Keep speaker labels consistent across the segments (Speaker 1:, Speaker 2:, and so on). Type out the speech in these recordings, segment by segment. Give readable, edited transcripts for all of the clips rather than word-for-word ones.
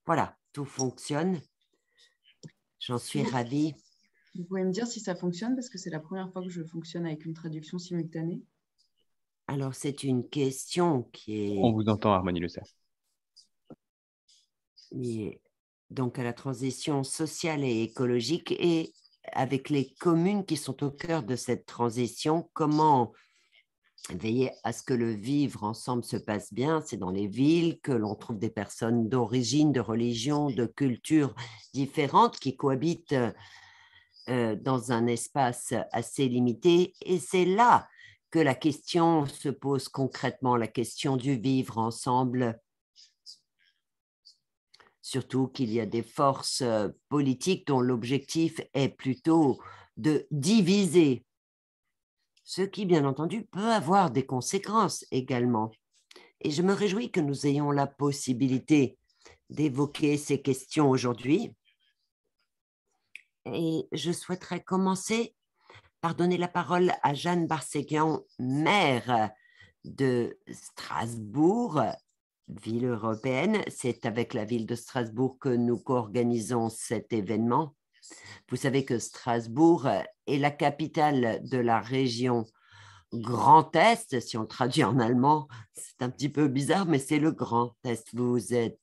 Speaker 1: Voilà, tout fonctionne. J'en suis ravie.
Speaker 2: Vous pouvez me dire si ça fonctionne, parce que c'est la première fois que je fonctionne avec une traduction simultanée.
Speaker 1: Alors, c'est une question qui est...
Speaker 3: On vous entend, Harmonie Le Cerf.
Speaker 1: Donc, à la transition sociale et écologique et avec les communes qui sont au cœur de cette transition, comment veiller à ce que le vivre ensemble se passe bien? C'est dans les villes que l'on trouve des personnes d'origine, de religion, de culture différentes qui cohabitent dans un espace assez limité. Et c'est là que la question se pose concrètement, la question du vivre ensemble. Surtout qu'il y a des forces politiques dont l'objectif est plutôt de diviser, ce qui, bien entendu, peut avoir des conséquences également. Et je me réjouis que nous ayons la possibilité d'évoquer ces questions aujourd'hui. Et je souhaiterais commencer par donner la parole à Jeanne Barséguian, maire de Strasbourg, ville européenne. C'est avec la ville de Strasbourg que nous co-organisons cet événement. Vous savez que Strasbourg est la capitale de la région Grand Est, si on le traduit en allemand, c'est un petit peu bizarre, mais c'est le Grand Est. Vous êtes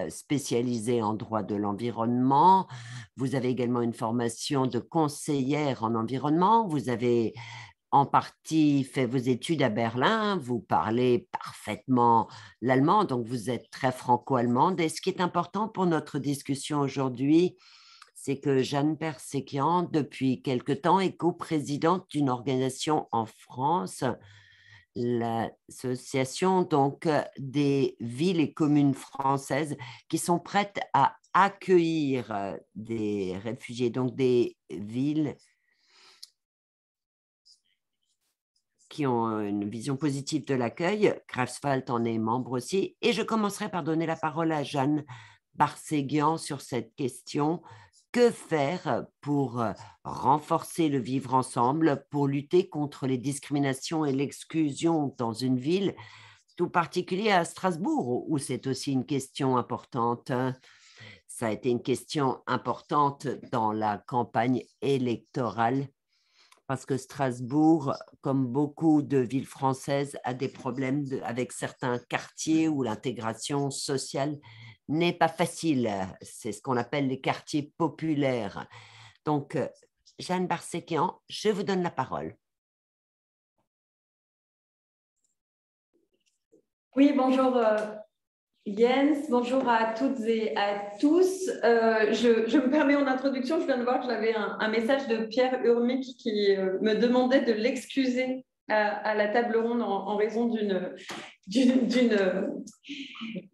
Speaker 1: spécialisé en droit de l'environnement, vous avez également une formation de conseillère en environnement, vous avez en partie fait vos études à Berlin, vous parlez parfaitement l'allemand, donc vous êtes très franco-allemande. Et ce qui est important pour notre discussion aujourd'hui, c'est que Jeanne Barséguian, depuis quelque temps, est coprésidente d'une organisation en France, l'association donc des villes et communes françaises qui sont prêtes à accueillir des réfugiés, donc des villes qui ont une vision positive de l'accueil. Greifswald en est membre aussi. Et je commencerai par donner la parole à Jeanne Barséguian sur cette question. Que faire pour renforcer le vivre ensemble, pour lutter contre les discriminations et l'exclusion dans une ville, tout particulier à Strasbourg, où c'est aussi une question importante. Ça a été une question importante dans la campagne électorale, parce que Strasbourg, comme beaucoup de villes françaises, a des problèmes avec certains quartiers où l'intégration sociale n'est pas facile. C'est ce qu'on appelle les quartiers populaires. Donc, Jeanne Barséguian, je vous donne la parole.
Speaker 4: Oui, bonjour Jens, bonjour à toutes et à tous. Je me permets en introduction, je viens de voir que j'avais un message de Pierre Urmic qui me demandait de l'excuser à la table ronde en raison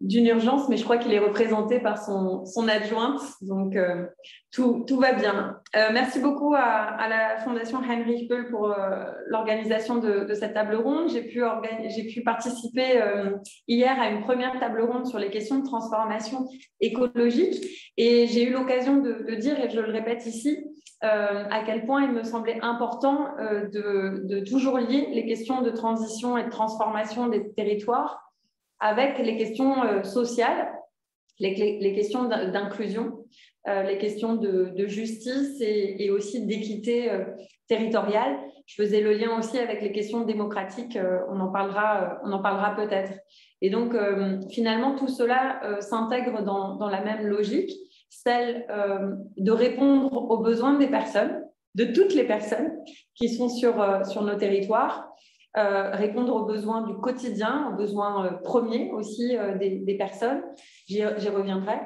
Speaker 4: d'une urgence, mais je crois qu'il est représenté par son adjointe, donc tout va bien. Merci beaucoup à la Fondation Heinrich Böll pour l'organisation de cette table ronde. J'ai pu participer hier à une première table ronde sur les questions de transformation écologique et j'ai eu l'occasion de dire, et je le répète ici, à quel point il me semblait important de toujours lier les questions de transition et de transformation des territoires avec les questions sociales, les questions d'inclusion, les questions de justice et aussi d'équité territoriale. Je faisais le lien aussi avec les questions démocratiques, on en parlera peut-être. Et donc, finalement, tout cela s'intègre dans la même logique, celle de répondre aux besoins des personnes, de toutes les personnes qui sont sur nos territoires, répondre aux besoins du quotidien, aux besoins premiers aussi des personnes, j'y reviendrai,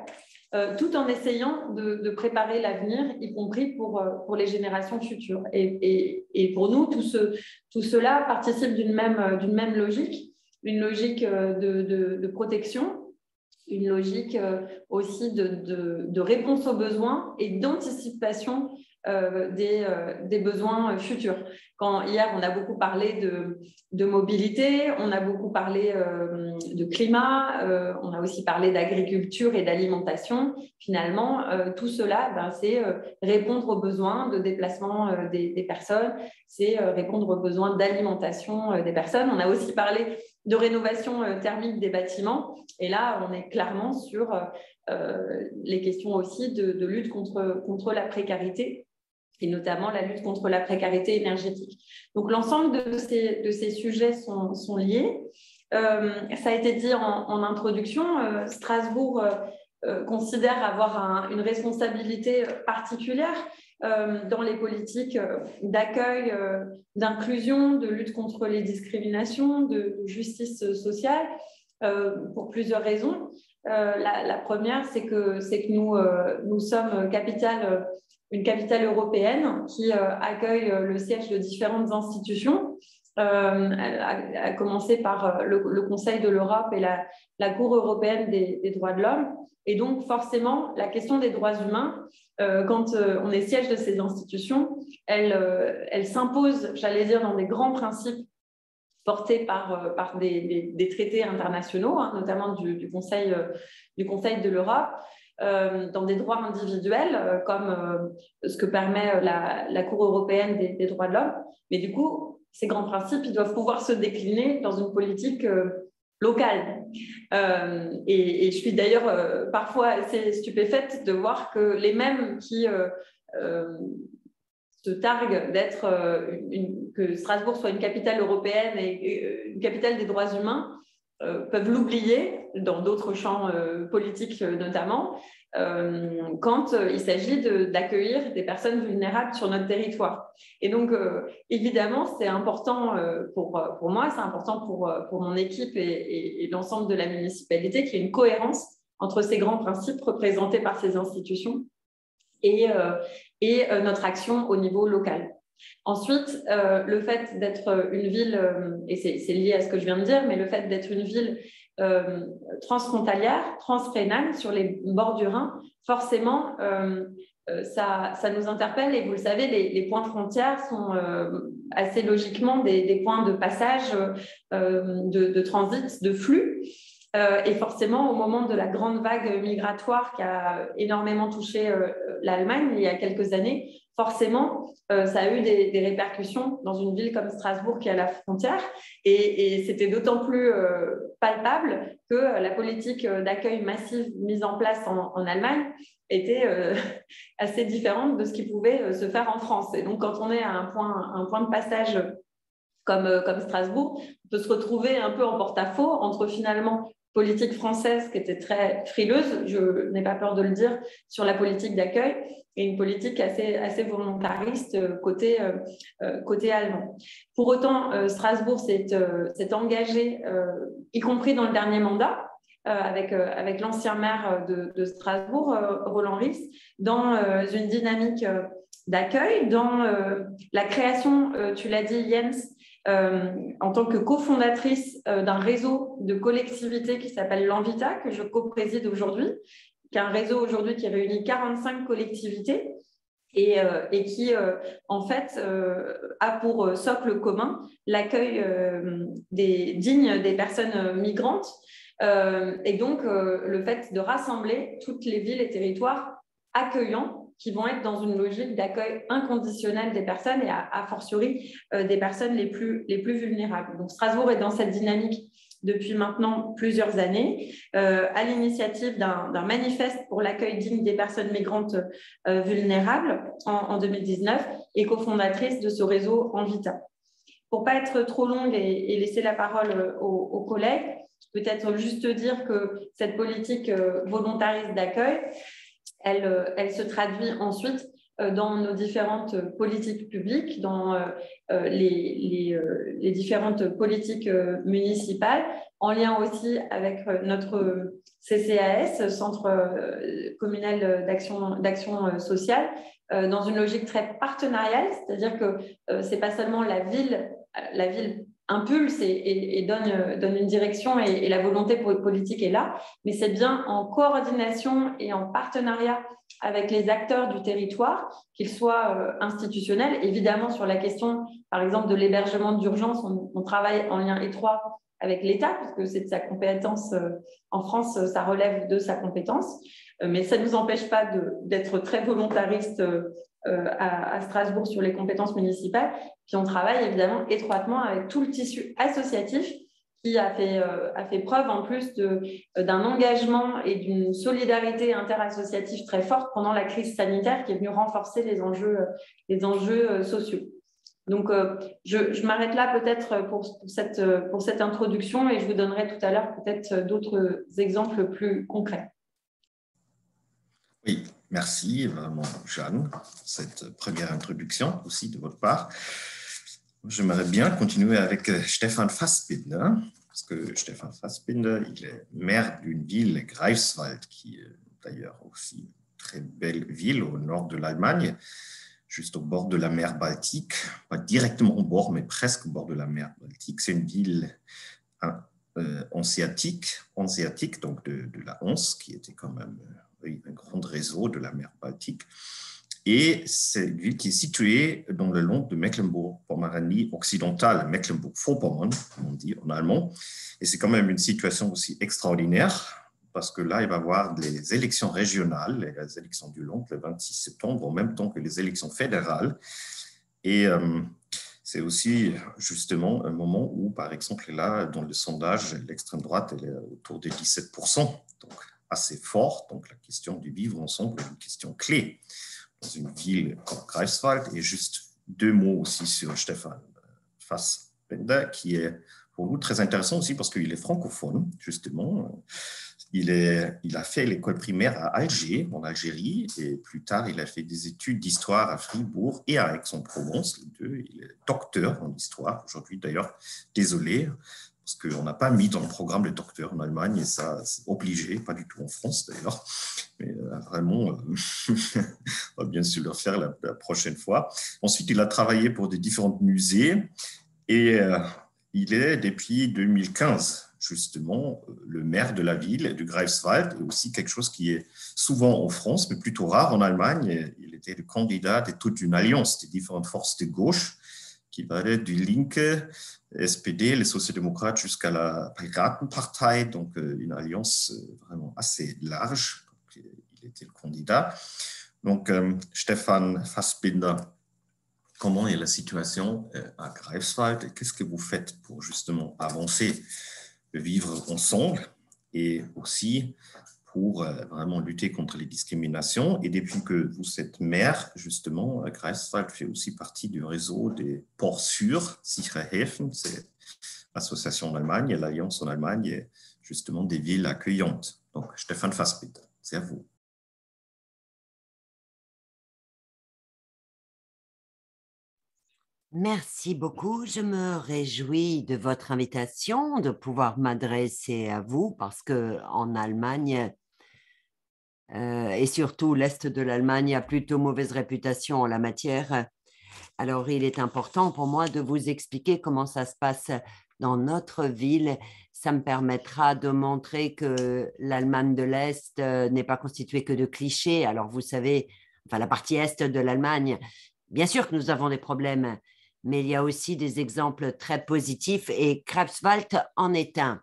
Speaker 4: tout en essayant de préparer l'avenir, y compris pour les générations futures. Et pour nous, tout cela participe d'une même logique, une logique de protection, une logique aussi de réponse aux besoins et d'anticipation des besoins futurs. Hier, on a beaucoup parlé de mobilité, on a beaucoup parlé de climat, on a aussi parlé d'agriculture et d'alimentation. Finalement, tout cela, c'est répondre aux besoins de déplacement des personnes, c'est répondre aux besoins d'alimentation des personnes. On a aussi parlé de rénovation thermique des bâtiments. Et là, on est clairement sur les questions aussi de lutte contre la précarité, et notamment la lutte contre la précarité énergétique. Donc, l'ensemble de ces sujets sont liés. Ça a été dit en introduction, Strasbourg considère avoir une responsabilité particulière dans les politiques d'accueil, d'inclusion, de lutte contre les discriminations, de justice sociale, pour plusieurs raisons. La première, c'est que nous sommes une capitale européenne qui accueille le siège de différentes institutions, à commencer par le Conseil de l'Europe et la Cour européenne des droits de l'homme. Et donc, forcément, la question des droits humains, quand on est siège de ces institutions, elle s'impose, j'allais dire, dans des grands principes portés par des traités internationaux, hein, notamment du Conseil de l'Europe, dans des droits individuels, comme ce que permet la Cour européenne des droits de l'homme. Mais du coup, ces grands principes, ils doivent pouvoir se décliner dans une politique locale. Et je suis d'ailleurs parfois assez stupéfaite de voir que les mêmes qui se targuent que Strasbourg soit une capitale européenne et une capitale des droits humains peuvent l'oublier dans d'autres champs politiques notamment, quand il s'agit d'accueillir des personnes vulnérables sur notre territoire. Et donc, évidemment, c'est important pour moi, c'est important pour mon équipe et l'ensemble de la municipalité qu'il y ait une cohérence entre ces grands principes représentés par ces institutions et notre action au niveau local. Ensuite, le fait d'être une ville, et c'est lié à ce que je viens de dire, mais le fait d'être une ville transfrontalière, transrhénane, sur les bords du Rhin, forcément, ça nous interpelle. Et vous le savez, les points frontières sont assez logiquement des points de passage, de transit, de flux. Et forcément, au moment de la grande vague migratoire qui a énormément touché l'Allemagne il y a quelques années, forcément, ça a eu des répercussions dans une ville comme Strasbourg qui est à la frontière. Et c'était d'autant plus palpable que la politique d'accueil massive mise en place en Allemagne était assez différente de ce qui pouvait se faire en France. Et donc, quand on est à un point de passage comme Strasbourg, on peut se retrouver un peu en porte-à-faux entre finalement politique française qui était très frileuse, je n'ai pas peur de le dire, sur la politique d'accueil, et une politique assez volontariste côté allemand. Pour autant, Strasbourg s'est engagé, y compris dans le dernier mandat, avec l'ancien maire de Strasbourg, Roland Ries, dans une dynamique d'accueil, dans la création, tu l'as dit Jens, en tant que cofondatrice d'un réseau de collectivités qui s'appelle l'Envita, que je co-préside aujourd'hui, qui est un réseau aujourd'hui qui réunit 45 collectivités et qui, en fait, a pour socle commun l'accueil digne des personnes migrantes et donc le fait de rassembler toutes les villes et territoires accueillants qui vont être dans une logique d'accueil inconditionnel des personnes et a fortiori des personnes les plus vulnérables. Donc Strasbourg est dans cette dynamique depuis maintenant plusieurs années, à l'initiative d'un manifeste pour l'accueil digne des personnes migrantes vulnérables en 2019 et cofondatrice de ce réseau Envita. Pour ne pas être trop longue et laisser la parole aux collègues, peut-être juste dire que cette politique volontariste d'accueil, elle se traduit ensuite dans nos différentes politiques publiques, dans les différentes politiques municipales, en lien aussi avec notre CCAS, Centre communal d'action sociale, dans une logique très partenariale, c'est-à-dire que ce n'est pas seulement la ville impulse et donne une direction et la volonté politique est là, mais c'est bien en coordination et en partenariat avec les acteurs du territoire, qu'ils soient institutionnels. Évidemment, sur la question, par exemple, de l'hébergement d'urgence, on travaille en lien étroit avec l'État, puisque c'est de sa compétence. En France, ça relève de sa compétence, mais ça ne nous empêche pas d'être très volontariste à Strasbourg sur les compétences municipales. Puis on travaille évidemment étroitement avec tout le tissu associatif qui a fait preuve en plus d'un engagement et d'une solidarité interassociative très forte pendant la crise sanitaire qui est venue renforcer les enjeux sociaux. Donc, je m'arrête là peut-être pour cette introduction et je vous donnerai tout à l'heure peut-être d'autres exemples plus concrets.
Speaker 3: Oui, merci vraiment, Jeanne, pour cette première introduction aussi de votre part. J'aimerais bien continuer avec Stefan Fassbinder, parce que Stefan Fassbinder, il est maire d'une ville, Greifswald, qui est d'ailleurs aussi une très belle ville au nord de l'Allemagne, juste au bord de la mer Baltique, pas directement au bord, mais presque au bord de la mer Baltique. C'est une ville hanséatique, donc de la Hanse, qui était quand même un grand réseau de la mer Baltique. Et c'est une ville qui est située dans le long de Mecklembourg-Poméranie occidentale, Mecklembourg-Vorpommern, comme on dit en allemand. Et c'est quand même une situation aussi extraordinaire, parce que là, il va y avoir les élections régionales, les élections du Land, le 26 septembre, en même temps que les élections fédérales. Et c'est aussi justement un moment où, par exemple, là, dans le sondage, l'extrême droite, elle est autour de 17%, donc assez fort. Donc la question du vivre ensemble est une question clé dans une ville comme Greifswald. Et juste 2 mots aussi sur Stefan Fassbinder, qui est pour nous très intéressant aussi parce qu'il est francophone, justement. Il a fait l'école primaire à Alger, en Algérie, et plus tard, il a fait des études d'histoire à Fribourg et à Aix-en-Provence, les deux. Il est docteur en histoire. Aujourd'hui, d'ailleurs, désolé, parce qu'on n'a pas mis dans le programme le docteur en Allemagne, et ça, c'est obligé, pas du tout en France, d'ailleurs. Mais vraiment, on va bien sûr le faire la prochaine fois. Ensuite, il a travaillé pour des différents musées, et il est, depuis 2015, justement, le maire de la ville de Greifswald, et aussi quelque chose qui est souvent en France, mais plutôt rare en Allemagne. Il était le candidat de toute une alliance des différentes forces de gauche, qui allaient du Linke, SPD, les sociodémocrates, jusqu'à la Piratenpartei, donc une alliance vraiment assez large. Donc, il était le candidat. Donc, Stefan Fassbinder, comment est la situation à Greifswald? Qu'est-ce que vous faites pour justement avancer le vivre ensemble et aussi pour vraiment lutter contre les discriminations? Et depuis que vous êtes maire, justement, Greifswald fait aussi partie du réseau des ports sûrs, Sichere Häfen, c'est l'association en Allemagne, l'Alliance en Allemagne, et justement des villes accueillantes. Donc, Stefan Fassbinder, c'est à vous.
Speaker 1: Merci beaucoup. Je me réjouis de votre invitation, de pouvoir m'adresser à vous parce qu'en Allemagne, et surtout l'Est de l'Allemagne, a plutôt mauvaise réputation en la matière. Alors, il est important pour moi de vous expliquer comment ça se passe dans notre ville. Ça me permettra de montrer que l'Allemagne de l'Est n'est pas constituée que de clichés. Alors, vous savez, enfin, la partie Est de l'Allemagne, bien sûr que nous avons des problèmes, mais il y a aussi des exemples très positifs et Greifswald en est un.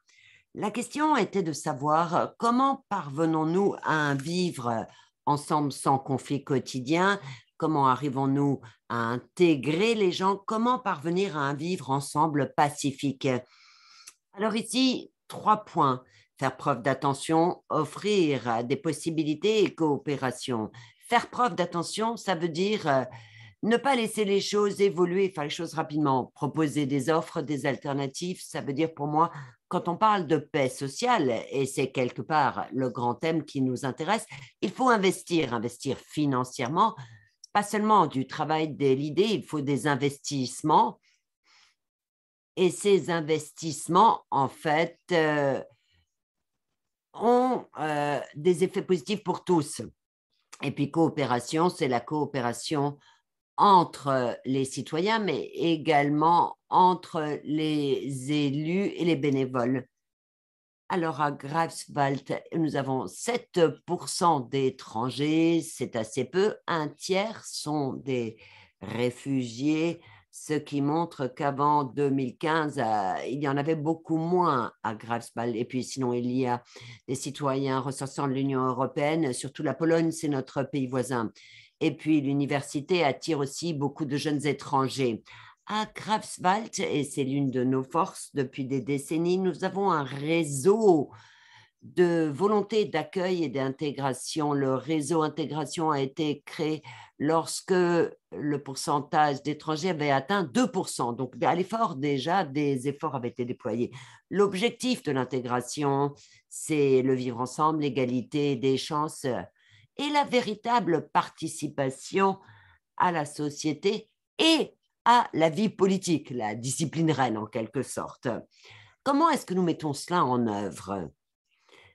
Speaker 1: La question était de savoir comment parvenons-nous à vivre ensemble sans conflit quotidien, comment arrivons-nous à intégrer les gens, comment parvenir à un vivre ensemble pacifique. Alors ici, 3 points. Faire preuve d'attention, offrir des possibilités et coopération. Faire preuve d'attention, ça veut dire ne pas laisser les choses évoluer, faire les choses rapidement, proposer des offres, des alternatives. Ça veut dire pour moi, quand on parle de paix sociale, et c'est quelque part le grand thème qui nous intéresse, il faut investir financièrement, pas seulement du travail de l'idée, il faut des investissements. Et ces investissements, en fait, ont des effets positifs pour tous. Et puis coopération, c'est la coopération entre les citoyens, mais également entre les élus et les bénévoles. Alors, à Greifswald, nous avons 7% d'étrangers, c'est assez peu. 1/3 sont des réfugiés, ce qui montre qu'avant 2015, il y en avait beaucoup moins à Greifswald. Et puis, sinon, il y a des citoyens ressortissants de l'Union européenne, surtout la Pologne, c'est notre pays voisin. Et puis, l'université attire aussi beaucoup de jeunes étrangers. À Greifswald, et c'est l'une de nos forces depuis des décennies, nous avons un réseau de volonté d'accueil et d'intégration. Le réseau intégration a été créé lorsque le pourcentage d'étrangers avait atteint 2%. Donc, à l'effort, déjà, des efforts avaient été déployés. L'objectif de l'intégration, c'est le vivre ensemble, l'égalité des chances et la véritable participation à la société et à la vie politique, la discipline reine en quelque sorte. Comment est-ce que nous mettons cela en œuvre?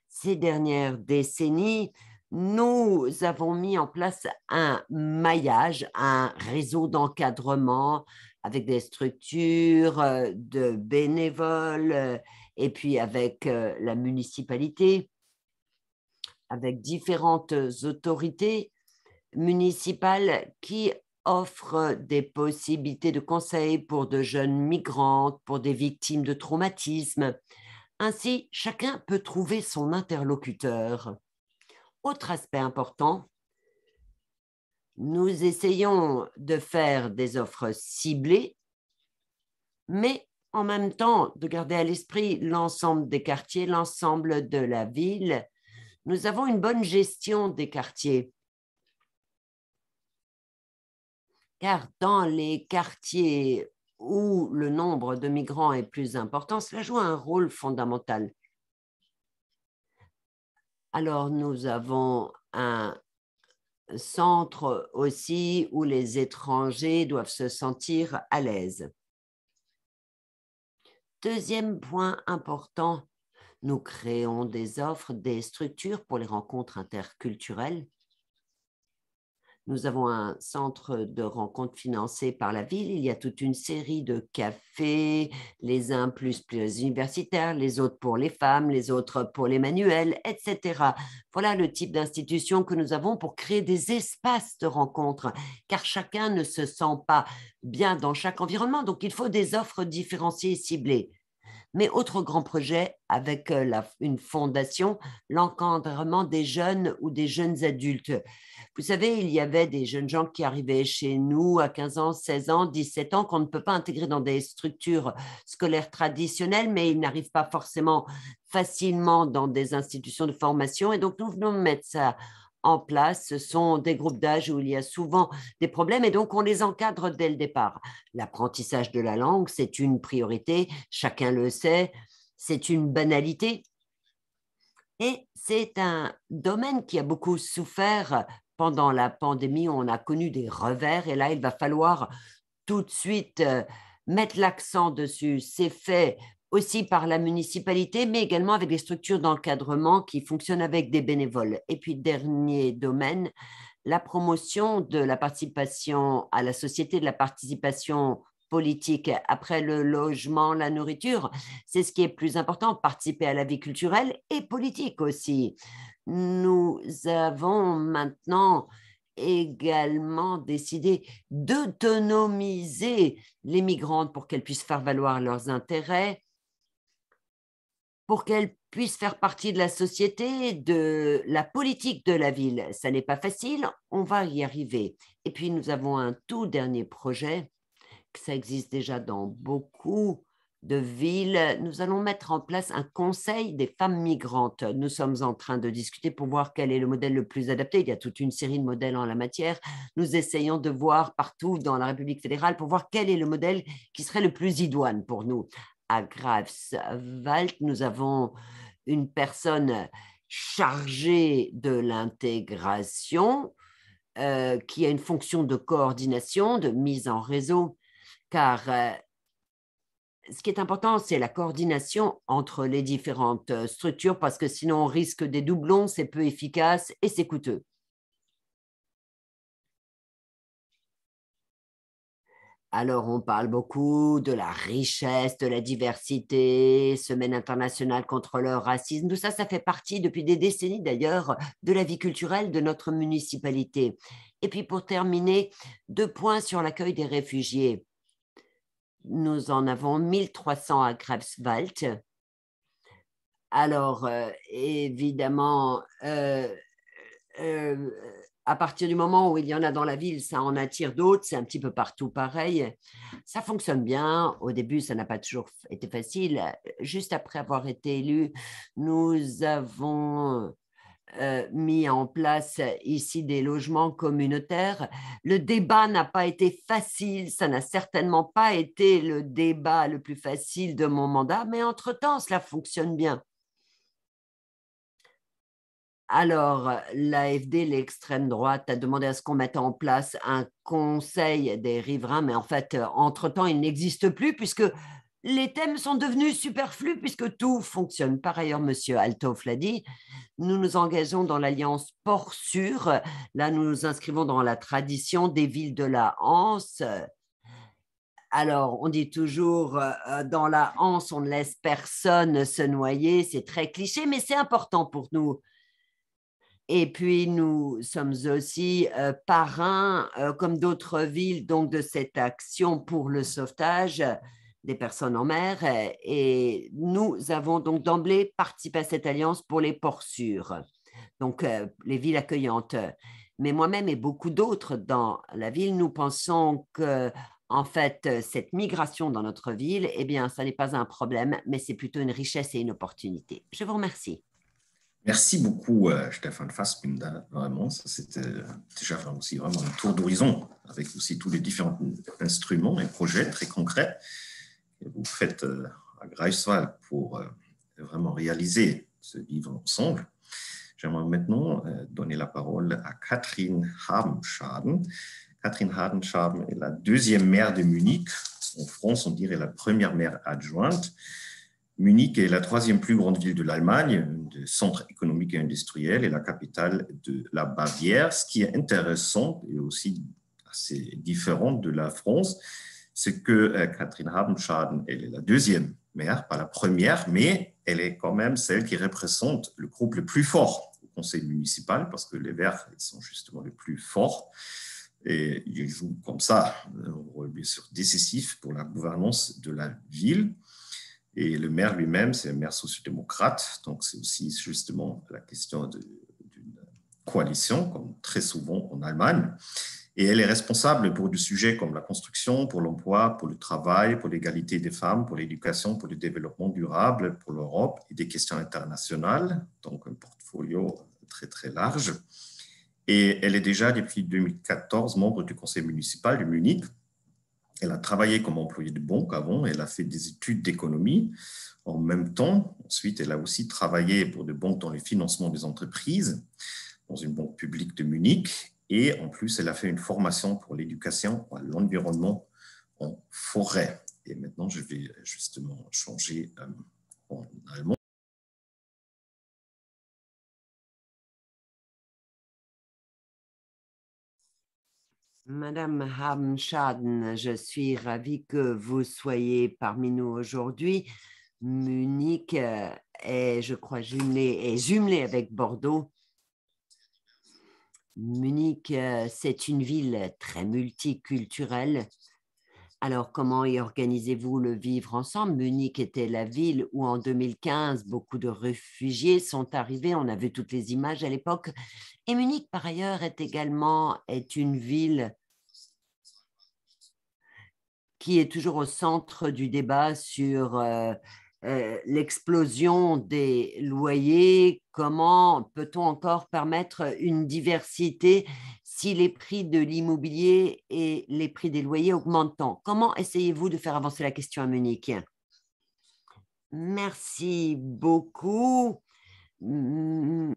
Speaker 1: Ces dernières décennies, nous avons mis en place un maillage, un réseau d'encadrement avec des structures de bénévoles et puis avec la municipalité, avec différentes autorités municipales qui offrent des possibilités de conseil pour de jeunes migrantes, pour des victimes de traumatisme. Ainsi, chacun peut trouver son interlocuteur. Autre aspect important, nous essayons de faire des offres ciblées, mais en même temps de garder à l'esprit l'ensemble des quartiers, l'ensemble de la ville. Nous avons une bonne gestion des quartiers. Car dans les quartiers où le nombre de migrants est plus important, cela joue un rôle fondamental. Alors, nous avons un centre aussi où les étrangers doivent se sentir à l'aise. Deuxième point important, nous créons des offres, des structures pour les rencontres interculturelles. Nous avons un centre de rencontres financé par la ville. Il y a toute une série de cafés, les uns plus universitaires, les autres pour les femmes, les autres pour les manuels, etc. Voilà le type d'institution que nous avons pour créer des espaces de rencontres, car chacun ne se sent pas bien dans chaque environnement. Donc, il faut des offres différenciées et ciblées. Mais autre grand projet avec une fondation, l'encadrement des jeunes ou des jeunes adultes. Vous savez, il y avait des jeunes gens qui arrivaient chez nous à 15 ans, 16 ans, 17 ans, qu'on ne peut pas intégrer dans des structures scolaires traditionnelles, mais ils n'arrivent pas forcément facilement dans des institutions de formation. Et donc, nous venons de mettre ça en place. Ce sont des groupes d'âge où il y a souvent des problèmes et donc on les encadre dès le départ. L'apprentissage de la langue, c'est une priorité, chacun le sait, c'est une banalité et c'est un domaine qui a beaucoup souffert pendant la pandémie. On a connu des revers et là, il va falloir tout de suite mettre l'accent dessus. C'est fait aussi par la municipalité, mais également avec des structures d'encadrement qui fonctionnent avec des bénévoles. Et puis, dernier domaine, la promotion de la participation à la société, de la participation politique. Après le logement, la nourriture, c'est ce qui est plus important, participer à la vie culturelle et politique aussi. Nous avons maintenant également décidé d'autonomiser les migrantes pour qu'elles puissent faire valoir leurs intérêts, pour qu'elles puissent faire partie de la société, de la politique de la ville. Ça n'est pas facile, on va y arriver. Et puis, nous avons un tout dernier projet, ça existe déjà dans beaucoup de villes. Nous allons mettre en place un conseil des femmes migrantes. Nous sommes en train de discuter pour voir quel est le modèle le plus adapté. Il y a toute une série de modèles en la matière. Nous essayons de voir partout dans la République fédérale pour voir quel est le modèle qui serait le plus idoine pour nous. À Greifswald, nous avons une personne chargée de l'intégration qui a une fonction de coordination, de mise en réseau, car ce qui est important, c'est la coordination entre les différentes structures, parce que sinon on risque des doublons, c'est peu efficace et c'est coûteux. Alors, on parle beaucoup de la richesse, de la diversité, Semaine internationale contre le racisme. Tout ça, ça fait partie depuis des décennies d'ailleurs de la vie culturelle de notre municipalité. Et puis pour terminer, 2 points sur l'accueil des réfugiés. Nous en avons 1300 à Greifswald. Alors, évidemment, à partir du moment où il y en a dans la ville, ça en attire d'autres, c'est un petit peu partout pareil. Ça fonctionne bien. Au début, ça n'a pas toujours été facile. Juste après avoir été élu, nous avons mis en place ici des logements communautaires. Le débat n'a pas été facile, ça n'a certainement pas été le débat le plus facile de mon mandat, mais entre-temps, cela fonctionne bien. Alors, l'AfD, l'extrême droite, a demandé à ce qu'on mette en place un conseil des riverains, mais en fait, entre-temps, il n'existe plus puisque les thèmes sont devenus superflus puisque tout fonctionne. Par ailleurs, M. Althoff l'a dit, nous nous engageons dans l'alliance Port Sûr. Là, nous nous inscrivons dans la tradition des villes de la Hanse. Alors, on dit toujours, dans la Hanse, on ne laisse personne se noyer. C'est très cliché, mais c'est important pour nous. Et puis, nous sommes aussi parrains, comme d'autres villes, donc de cette action pour le sauvetage des personnes en mer. Et nous avons donc d'emblée participé à cette alliance pour les ports sûrs, donc les villes accueillantes. Mais moi-même et beaucoup d'autres dans la ville, nous pensons que, en fait, cette migration dans notre ville, eh bien, ça n'est pas un problème, mais c'est plutôt une richesse et une opportunité. Je vous remercie.
Speaker 3: Merci beaucoup, Stéphane Fassbinder. Vraiment, c'était déjà aussi vraiment un tour d'horizon avec aussi tous les différents instruments et projets très concrets que vous faites à Greifswald pour vraiment réaliser ce vivre ensemble. J'aimerais maintenant donner la parole à Katrin Habenschaden. Katrin Habenschaden est la deuxième maire de Munich. En France, on dirait la première maire adjointe. Munich est la troisième plus grande ville de l'Allemagne, de centre économique et industriel, et la capitale de la Bavière. Ce qui est intéressant et aussi assez différent de la France, c'est que Katrin Habenschaden, elle est la deuxième maire, pas la première, mais elle est quand même celle qui représente le groupe le plus fort au conseil municipal, parce que les Verts ils sont justement les plus forts. Et ils jouent comme ça un rôle bien sûr décisif pour la gouvernance de la ville. Et le maire lui-même, c'est un maire sociodémocrate, donc c'est aussi justement la question d'une coalition, comme très souvent en Allemagne. Et elle est responsable pour des sujets comme la construction, pour l'emploi, pour le travail, pour l'égalité des femmes, pour l'éducation, pour le développement durable, pour l'Europe et des questions internationales, donc un portfolio très très large. Et elle est déjà depuis 2014 membre du conseil municipal de Munich. Elle a travaillé comme employée de banque avant, elle a fait des études d'économie en même temps. Ensuite, elle a aussi travaillé pour des banques dans le financement des entreprises, dans une banque publique de Munich. Et en plus, elle a fait une formation pour l'éducation à l'environnement en forêt. Et maintenant, je vais justement changer en allemand.
Speaker 1: Madame Habenschaden, je suis ravie que vous soyez parmi nous aujourd'hui. Munich est, je crois, jumelée avec Bordeaux. Munich, c'est une ville très multiculturelle. Alors, comment y organisez-vous le vivre ensemble? Munich était la ville où, en 2015, beaucoup de réfugiés sont arrivés. On a vu toutes les images à l'époque. Et Munich, par ailleurs, est une ville qui est toujours au centre du débat sur l'explosion des loyers. Comment peut-on encore permettre une diversité si les prix de l'immobilier et les prix des loyers augmentent tant? Comment essayez-vous de faire avancer la question à Munich? Merci beaucoup. Moi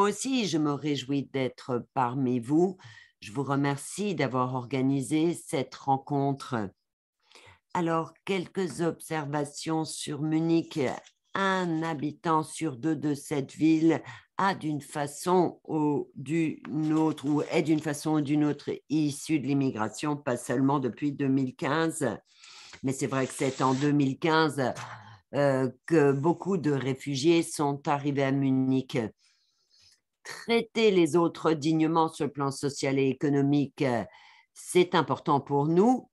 Speaker 1: aussi, je me réjouis d'être parmi vous. Je vous remercie d'avoir organisé cette rencontre. Alors, quelques observations sur Munich. Un habitant sur deux de cette ville a d'une façon ou d'une autre, ou est d'une façon ou d'une autre issu de l'immigration, pas seulement depuis 2015, mais c'est vrai que c'est en 2015 que beaucoup de réfugiés sont arrivés à Munich. Traiter les autres dignement sur le plan social et économique, c'est important pour nous.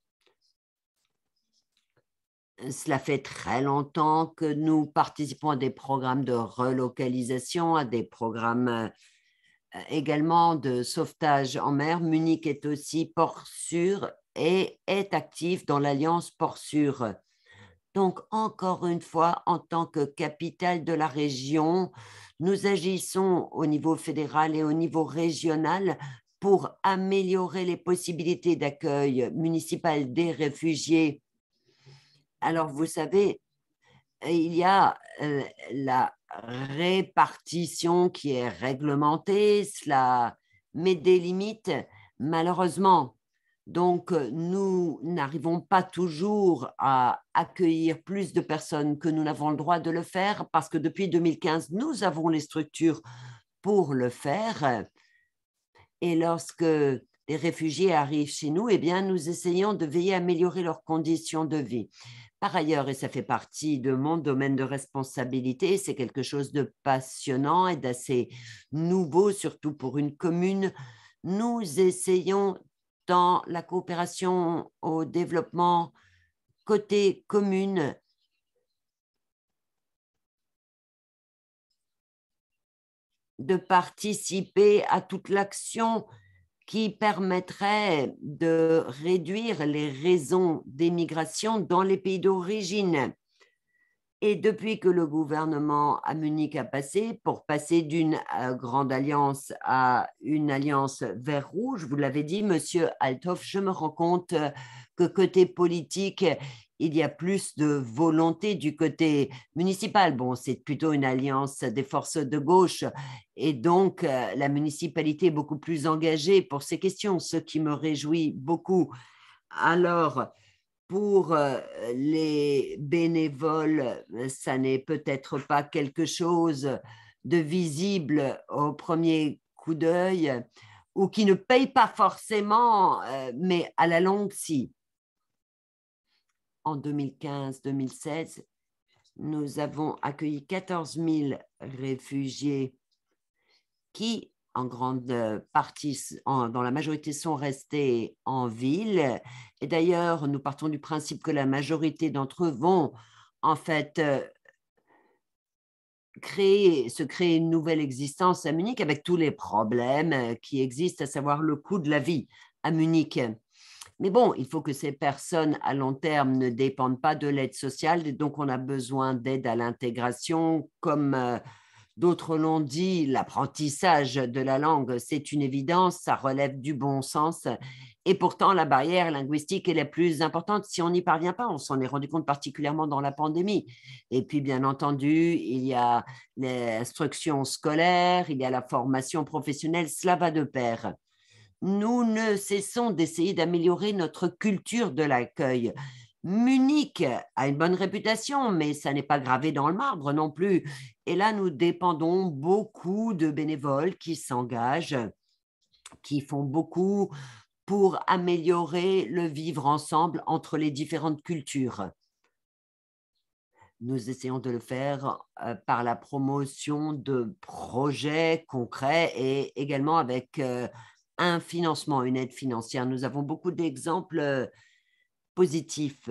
Speaker 1: Cela fait très longtemps que nous participons à des programmes de relocalisation, à des programmes également de sauvetage en mer. Munich est aussi port sûr et est actif dans l'Alliance port sûr. Donc, encore une fois, en tant que capitale de la région, nous agissons au niveau fédéral et au niveau régional pour améliorer les possibilités d'accueil municipal des réfugiés. Alors, vous savez, il y a la répartition qui est réglementée, cela met des limites, malheureusement. Donc, nous n'arrivons pas toujours à accueillir plus de personnes que nous n'avons le droit de le faire parce que depuis 2015, nous avons les structures pour le faire. Et lorsque les réfugiés arrivent chez nous, eh bien, nous essayons de veiller à améliorer leurs conditions de vie. Par ailleurs, et ça fait partie de mon domaine de responsabilité, c'est quelque chose de passionnant et d'assez nouveau, surtout pour une commune, nous essayons dans la coopération au développement côté commune de participer à toute l'action qui permettrait de réduire les raisons d'émigration dans les pays d'origine. Et depuis que le gouvernement à Munich a passé, pour passer d'une grande alliance à une alliance vert rouge, vous l'avez dit, Monsieur Althoff, je me rends compte que côté politique, il y a plus de volonté du côté municipal. Bon, c'est plutôt une alliance des forces de gauche et donc la municipalité est beaucoup plus engagée pour ces questions, ce qui me réjouit beaucoup. Alors, pour les bénévoles, ça n'est peut-être pas quelque chose de visible au premier coup d'œil ou qui ne paye pas forcément, mais à la longue, si. En 2015-2016, nous avons accueilli 14 000 réfugiés qui, en grande partie, dans la majorité, sont restés en ville. Et d'ailleurs, nous partons du principe que la majorité d'entre eux vont en fait se créer une nouvelle existence à Munich avec tous les problèmes qui existent, à savoir le coût de la vie à Munich. Mais bon, il faut que ces personnes à long terme ne dépendent pas de l'aide sociale, et donc on a besoin d'aide à l'intégration, comme d'autres l'ont dit, l'apprentissage de la langue, c'est une évidence, ça relève du bon sens. Et pourtant, la barrière linguistique est la plus importante. Si on n'y parvient pas, on s'en est rendu compte particulièrement dans la pandémie. Et puis, bien entendu, il y a l'instruction scolaire, il y a la formation professionnelle, cela va de pair. Nous ne cessons d'essayer d'améliorer notre culture de l'accueil. Munich a une bonne réputation, mais ça n'est pas gravé dans le marbre non plus. Et là, nous dépendons beaucoup de bénévoles qui s'engagent, qui font beaucoup pour améliorer le vivre ensemble entre les différentes cultures. Nous essayons de le faire par la promotion de projets concrets et également avec un financement, une aide financière. Nous avons beaucoup d'exemples positifs.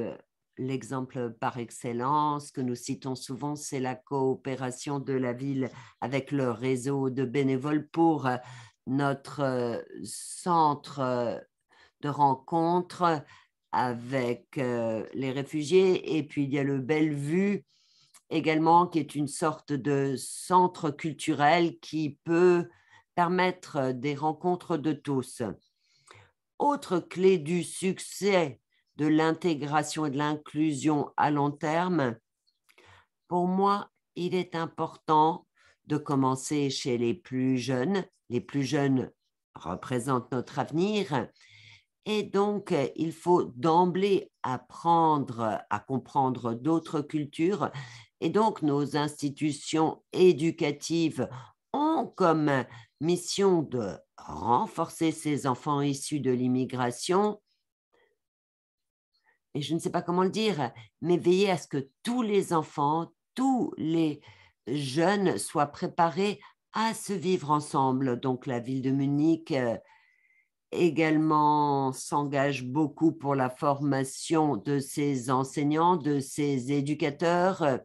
Speaker 1: L'exemple par excellence que nous citons souvent, c'est la coopération de la ville avec le réseau de bénévoles pour notre centre de rencontre avec les réfugiés. Et puis, il y a le Bellevue également, qui est une sorte de centre culturel qui peut permettre des rencontres de tous. Autre clé du succès de l'intégration et de l'inclusion à long terme, pour moi, il est important de commencer chez les plus jeunes. Les plus jeunes représentent notre avenir. Et donc, il faut d'emblée apprendre à comprendre d'autres cultures. Et donc, nos institutions éducatives ont comme mission de renforcer ces enfants issus de l'immigration. Et je ne sais pas comment le dire, mais veiller à ce que tous les enfants, tous les jeunes soient préparés à se vivre ensemble. Donc, la ville de Munich également s'engage beaucoup pour la formation de ses enseignants, de ses éducateurs,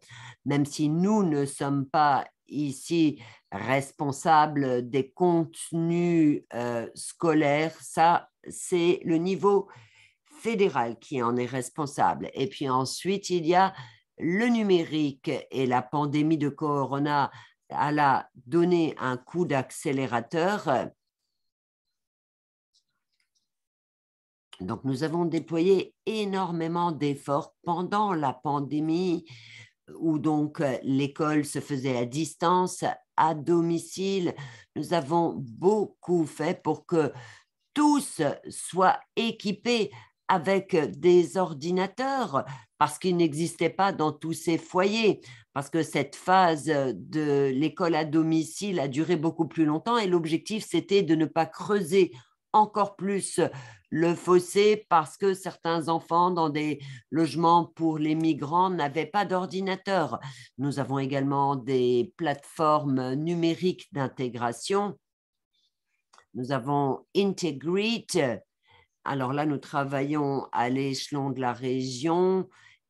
Speaker 1: même si nous ne sommes pas ici responsable des contenus scolaires. Ça, c'est le niveau fédéral qui en est responsable. Et puis ensuite, il y a le numérique et la pandémie de Corona a donné un coup d'accélérateur. Donc, nous avons déployé énormément d'efforts pendant la pandémie où donc l'école se faisait à distance, à domicile. Nous avons beaucoup fait pour que tous soient équipés avec des ordinateurs parce qu'ils n'existaient pas dans tous ces foyers, parce que cette phase de l'école à domicile a duré beaucoup plus longtemps et l'objectif, c'était de ne pas creuser encore plus le fossé parce que certains enfants dans des logements pour les migrants n'avaient pas d'ordinateur. Nous avons également des plateformes numériques d'intégration. Nous avons Integrate. Alors là, nous travaillons à l'échelon de la région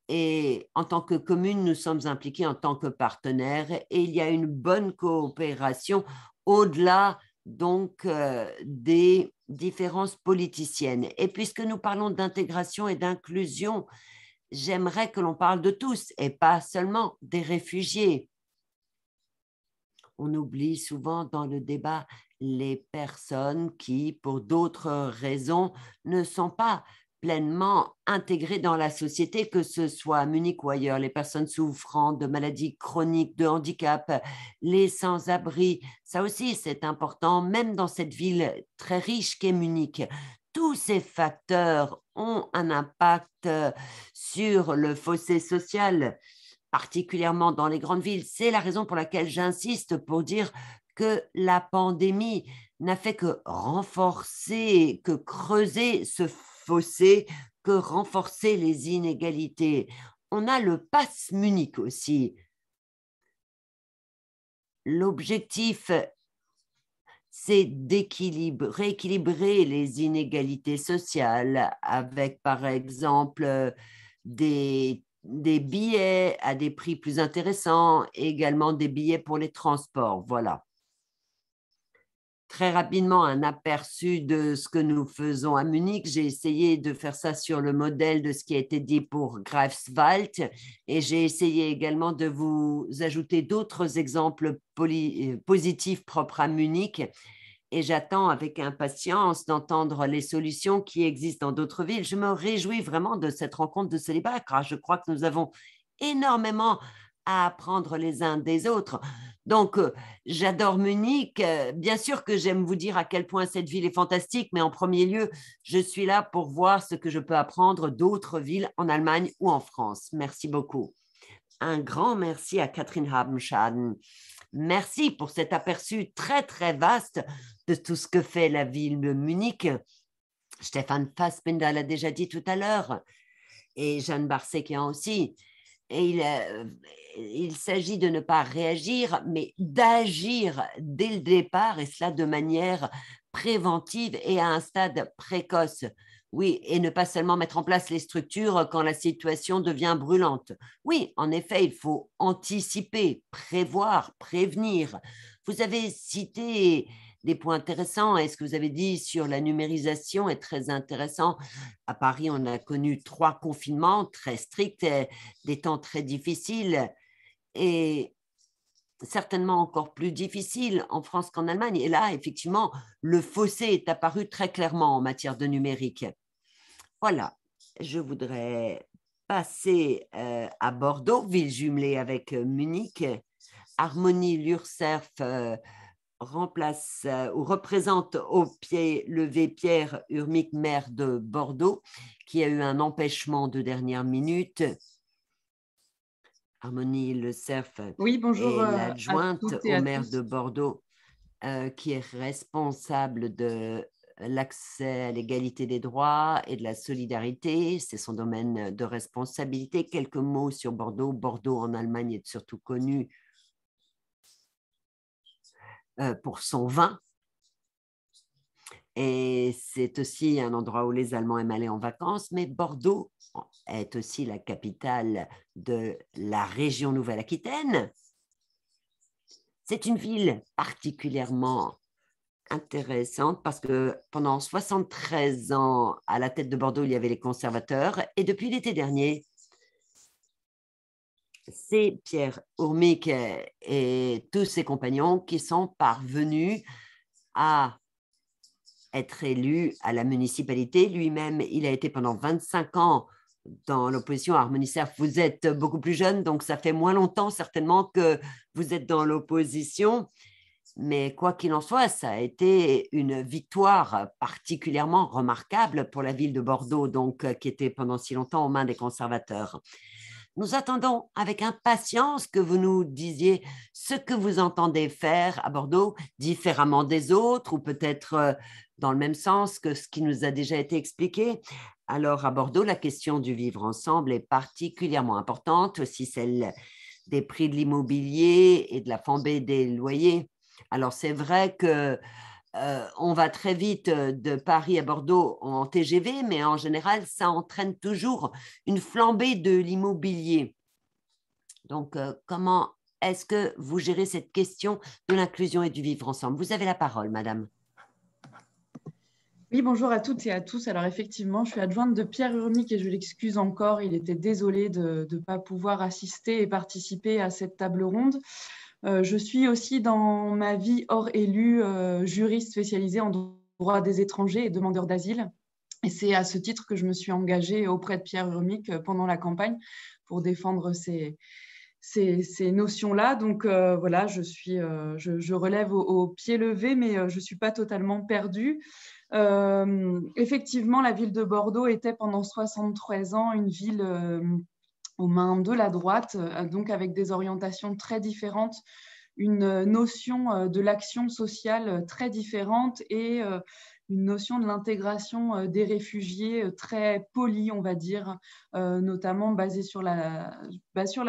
Speaker 1: et en tant que commune, nous sommes impliqués en tant que partenaires et il y a une bonne coopération au-delà donc des différences politiciennes. Et puisque nous parlons d'intégration et d'inclusion, j'aimerais que l'on parle de tous et pas seulement des réfugiés. On oublie souvent dans le débat les personnes qui, pour d'autres raisons, ne sont pas pleinement intégrées dans la société, que ce soit à Munich ou ailleurs, les personnes souffrant de maladies chroniques, de handicap, les sans-abri. Ça aussi, c'est important, même dans cette ville très riche qu'est Munich. Tous ces facteurs ont un impact sur le fossé social, particulièrement dans les grandes villes. C'est la raison pour laquelle j'insiste pour dire que la pandémie n'a fait que renforcer, que creuser ce fossé, que renforcer les inégalités. On a le Pass Munich aussi. L'objectif, c'est rééquilibrer les inégalités sociales avec, par exemple, des billets à des prix plus intéressants, et également des billets pour les transports. Voilà. Très rapidement, un aperçu de ce que nous faisons à Munich. J'ai essayé de faire ça sur le modèle de ce qui a été dit pour Greifswald et j'ai essayé également de vous ajouter d'autres exemples positifs propres à Munich. Et j'attends avec impatience d'entendre les solutions qui existent dans d'autres villes. Je me réjouis vraiment de cette rencontre de ce débat, car je crois que nous avons énormément à apprendre les uns des autres. Donc, j'adore Munich. Bien sûr que j'aime vous dire à quel point cette ville est fantastique, mais en premier lieu, je suis là pour voir ce que je peux apprendre d'autres villes en Allemagne ou en France. Merci beaucoup. Un grand merci à Catherine Habenschaden. Merci pour cet aperçu très, très vaste de tout ce que fait la ville de Munich. Stéphane Fassbinder l'a déjà dit tout à l'heure, et Jeanne Barsekian aussi. Et il s'agit de ne pas réagir, mais d'agir dès le départ, et cela de manière préventive et à un stade précoce. Oui, et ne pas seulement mettre en place les structures quand la situation devient brûlante. Oui, en effet, il faut anticiper, prévoir, prévenir. Vous avez cité des points intéressants et ce que vous avez dit sur la numérisation est très intéressant. À Paris, on a connu 3 confinements très stricts, des temps très difficiles et certainement encore plus difficiles en France qu'en Allemagne. Et là, effectivement, le fossé est apparu très clairement en matière de numérique. Voilà, je voudrais passer à Bordeaux, ville jumelée avec Munich. Harmonie Lurcerf remplace ou représente au pied levé Pierre Urmic, maire de Bordeaux, qui a eu un empêchement de dernière minute. Harmonie Lurcerf
Speaker 2: oui, bonjour,
Speaker 1: est l'adjointe au maire de Bordeaux, qui est responsable de l'accès à l'égalité des droits et de la solidarité. C'est son domaine de responsabilité. Quelques mots sur Bordeaux. Bordeaux en Allemagne est surtout connu pour son vin. Et c'est aussi un endroit où les Allemands aiment aller en vacances, mais Bordeaux est aussi la capitale de la région Nouvelle-Aquitaine. C'est une ville particulièrement intéressante parce que pendant 73 ans, à la tête de Bordeaux, il y avait les conservateurs. Et depuis l'été dernier, c'est Pierre Ourmic et tous ses compagnons qui sont parvenus à être élu à la municipalité. Lui-même, il a été pendant 25 ans dans l'opposition à Harmonie Cerf. Vous êtes beaucoup plus jeune, donc ça fait moins longtemps certainement que vous êtes dans l'opposition. Mais quoi qu'il en soit, ça a été une victoire particulièrement remarquable pour la ville de Bordeaux, donc, qui était pendant si longtemps aux mains des conservateurs. Nous attendons avec impatience que vous nous disiez ce que vous entendez faire à Bordeaux différemment des autres ou peut-être dans le même sens que ce qui nous a déjà été expliqué. Alors, à Bordeaux, la question du vivre ensemble est particulièrement importante, aussi celle des prix de l'immobilier et de la flambée des loyers. Alors, c'est vrai que on va très vite de Paris à Bordeaux en TGV, mais en général, ça entraîne toujours une flambée de l'immobilier. Donc, comment est-ce que vous gérez cette question de l'inclusion et du vivre ensemble? Vous avez la parole, madame.
Speaker 2: Oui, bonjour à toutes et à tous. Alors effectivement, je suis adjointe de Pierre Urmic et je l'excuse encore. Il était désolé de ne pas pouvoir assister et participer à cette table ronde. Je suis aussi dans ma vie hors élu juriste spécialisée en droit des étrangers et demandeurs d'asile. Et c'est à ce titre que je me suis engagée auprès de Pierre Urmic pendant la campagne pour défendre ces notions-là. Donc voilà, je relève au pied levé, mais je ne suis pas totalement perdue. Effectivement, la ville de Bordeaux était pendant 73 ans une ville aux mains de la droite, donc avec des orientations très différentes, une notion de l'action sociale très différente et une notion de l'intégration des réfugiés très polie, on va dire, notamment basée sur la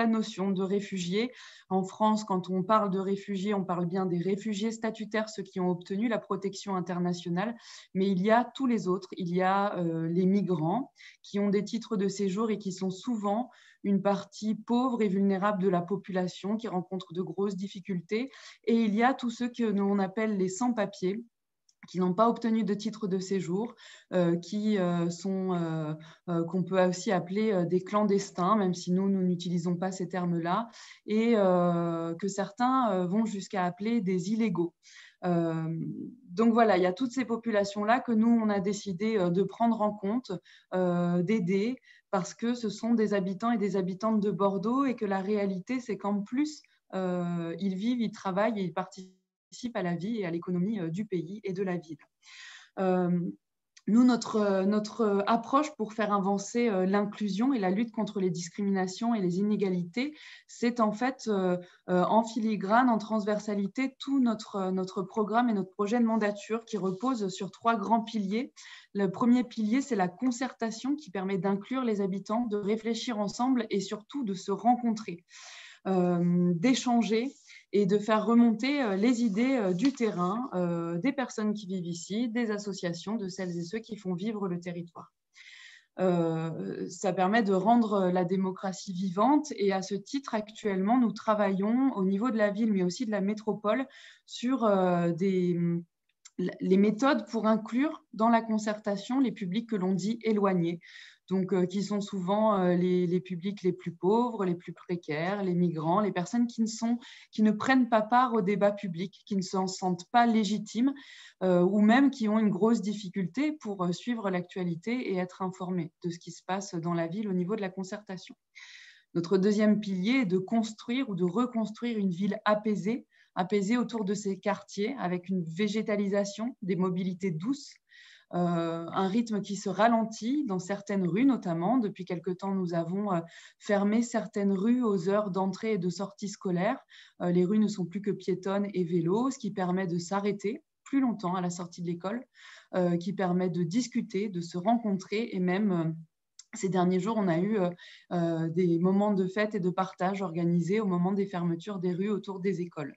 Speaker 2: notion de réfugiés. En France, quand on parle de réfugiés, on parle bien des réfugiés statutaires, ceux qui ont obtenu la protection internationale, mais il y a tous les autres. Il y a les migrants qui ont des titres de séjour et qui sont souvent une partie pauvre et vulnérable de la population qui rencontre de grosses difficultés. Et il y a tous ceux que l'on appelle les sans-papiers, qui n'ont pas obtenu de titre de séjour, qu'on peut aussi appeler des clandestins, même si nous n'utilisons pas ces termes-là, et que certains vont jusqu'à appeler des illégaux. Donc voilà, il y a toutes ces populations-là que nous, on a décidé de prendre en compte, d'aider, parce que ce sont des habitants et des habitantes de Bordeaux et que la réalité, c'est qu'en plus, ils vivent, ils travaillent et ils participent à la vie et à l'économie du pays et de la ville. Nous, notre approche pour faire avancer l'inclusion et la lutte contre les discriminations et les inégalités, c'est en fait en filigrane, en transversalité, tout notre programme et notre projet de mandature qui repose sur 3 grands piliers. Le premier pilier, c'est la concertation qui permet d'inclure les habitants, de réfléchir ensemble et surtout de se rencontrer, d'échanger et de faire remonter les idées du terrain, des personnes qui vivent ici, des associations, de celles et ceux qui font vivre le territoire. Ça permet de rendre la démocratie vivante et à ce titre, actuellement, nous travaillons au niveau de la ville, mais aussi de la métropole, sur les méthodes pour inclure dans la concertation les publics que l'on dit éloignés. Donc, qui sont souvent les publics les plus pauvres, les plus précaires, les migrants, les personnes qui ne prennent pas part au débat public, qui ne s'en sentent pas légitimes ou même qui ont une grosse difficulté pour suivre l'actualité et être informés de ce qui se passe dans la ville au niveau de la concertation. Notre deuxième pilier est de construire ou de reconstruire une ville apaisée autour de ces quartiers avec une végétalisation, des mobilités douces, un rythme qui se ralentit dans certaines rues notamment. Depuis quelque temps, nous avons fermé certaines rues aux heures d'entrée et de sortie scolaire. Les rues ne sont plus que piétonnes et vélos, ce qui permet de s'arrêter plus longtemps à la sortie de l'école, qui permet de discuter, de se rencontrer et même... Ces derniers jours, on a eu des moments de fête et de partage organisés au moment des fermetures des rues autour des écoles.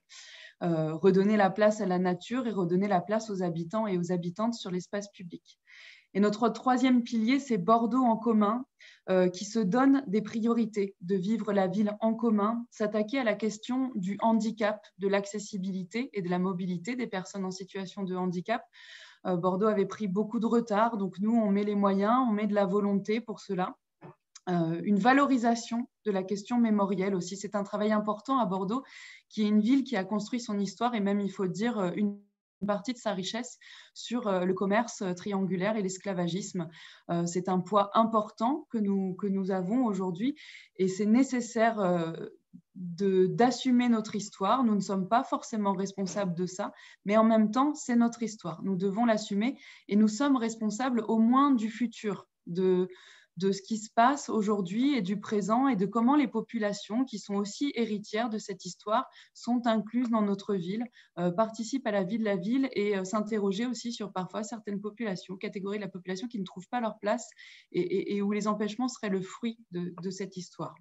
Speaker 2: Redonner la place à la nature et redonner la place aux habitants et aux habitantes sur l'espace public. Et notre troisième pilier, c'est Bordeaux en commun, qui se donne des priorités, de vivre la ville en commun, s'attaquer à la question du handicap, de l'accessibilité et de la mobilité des personnes en situation de handicap. Bordeaux avait pris beaucoup de retard, donc nous, on met les moyens, on met de la volonté pour cela. Une valorisation de la question mémorielle aussi. C'est un travail important à Bordeaux, qui est une ville qui a construit son histoire et même, il faut dire, une partie de sa richesse sur le commerce triangulaire et l'esclavagisme. C'est un poids important que nous avons aujourd'hui et c'est nécessaire d'assumer notre histoire. Nous ne sommes pas forcément responsables de ça, mais en même temps, c'est notre histoire. Nous devons l'assumer et nous sommes responsables au moins du futur, de ce qui se passe aujourd'hui et du présent et de comment les populations qui sont aussi héritières de cette histoire sont incluses dans notre ville, participent à la vie de la ville et s'interroger aussi sur parfois certaines populations, catégories de la population qui ne trouvent pas leur place et où les empêchements seraient le fruit de cette histoire.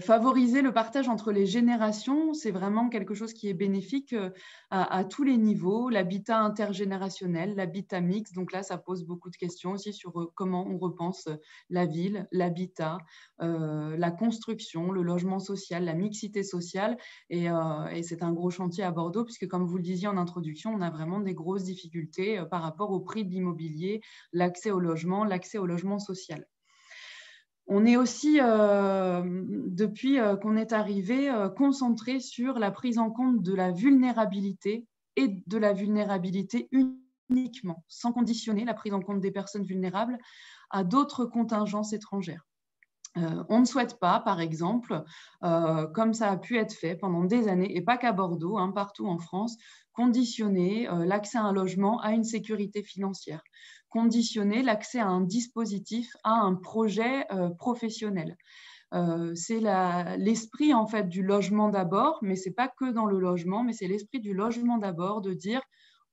Speaker 2: Favoriser le partage entre les générations, c'est vraiment quelque chose qui est bénéfique à tous les niveaux, l'habitat intergénérationnel, l'habitat mixte, donc là ça pose beaucoup de questions aussi sur comment on repense la ville, l'habitat, la construction, le logement social, la mixité sociale et c'est un gros chantier à Bordeaux puisque comme vous le disiez en introduction, on a vraiment des grosses difficultés par rapport au prix de l'immobilier, l'accès au logement social. On est aussi, depuis qu'on est arrivé, concentré sur la prise en compte de la vulnérabilité et de la vulnérabilité uniquement, sans conditionner la prise en compte des personnes vulnérables à d'autres contingences étrangères. On ne souhaite pas, par exemple, comme ça a pu être fait pendant des années, et pas qu'à Bordeaux, hein, partout en France, conditionner l'accès à un logement à une sécurité financière, conditionner l'accès à un dispositif, à un projet professionnel. C'est l'esprit en fait du logement d'abord, mais c'est pas que dans le logement, mais c'est l'esprit du logement d'abord, de dire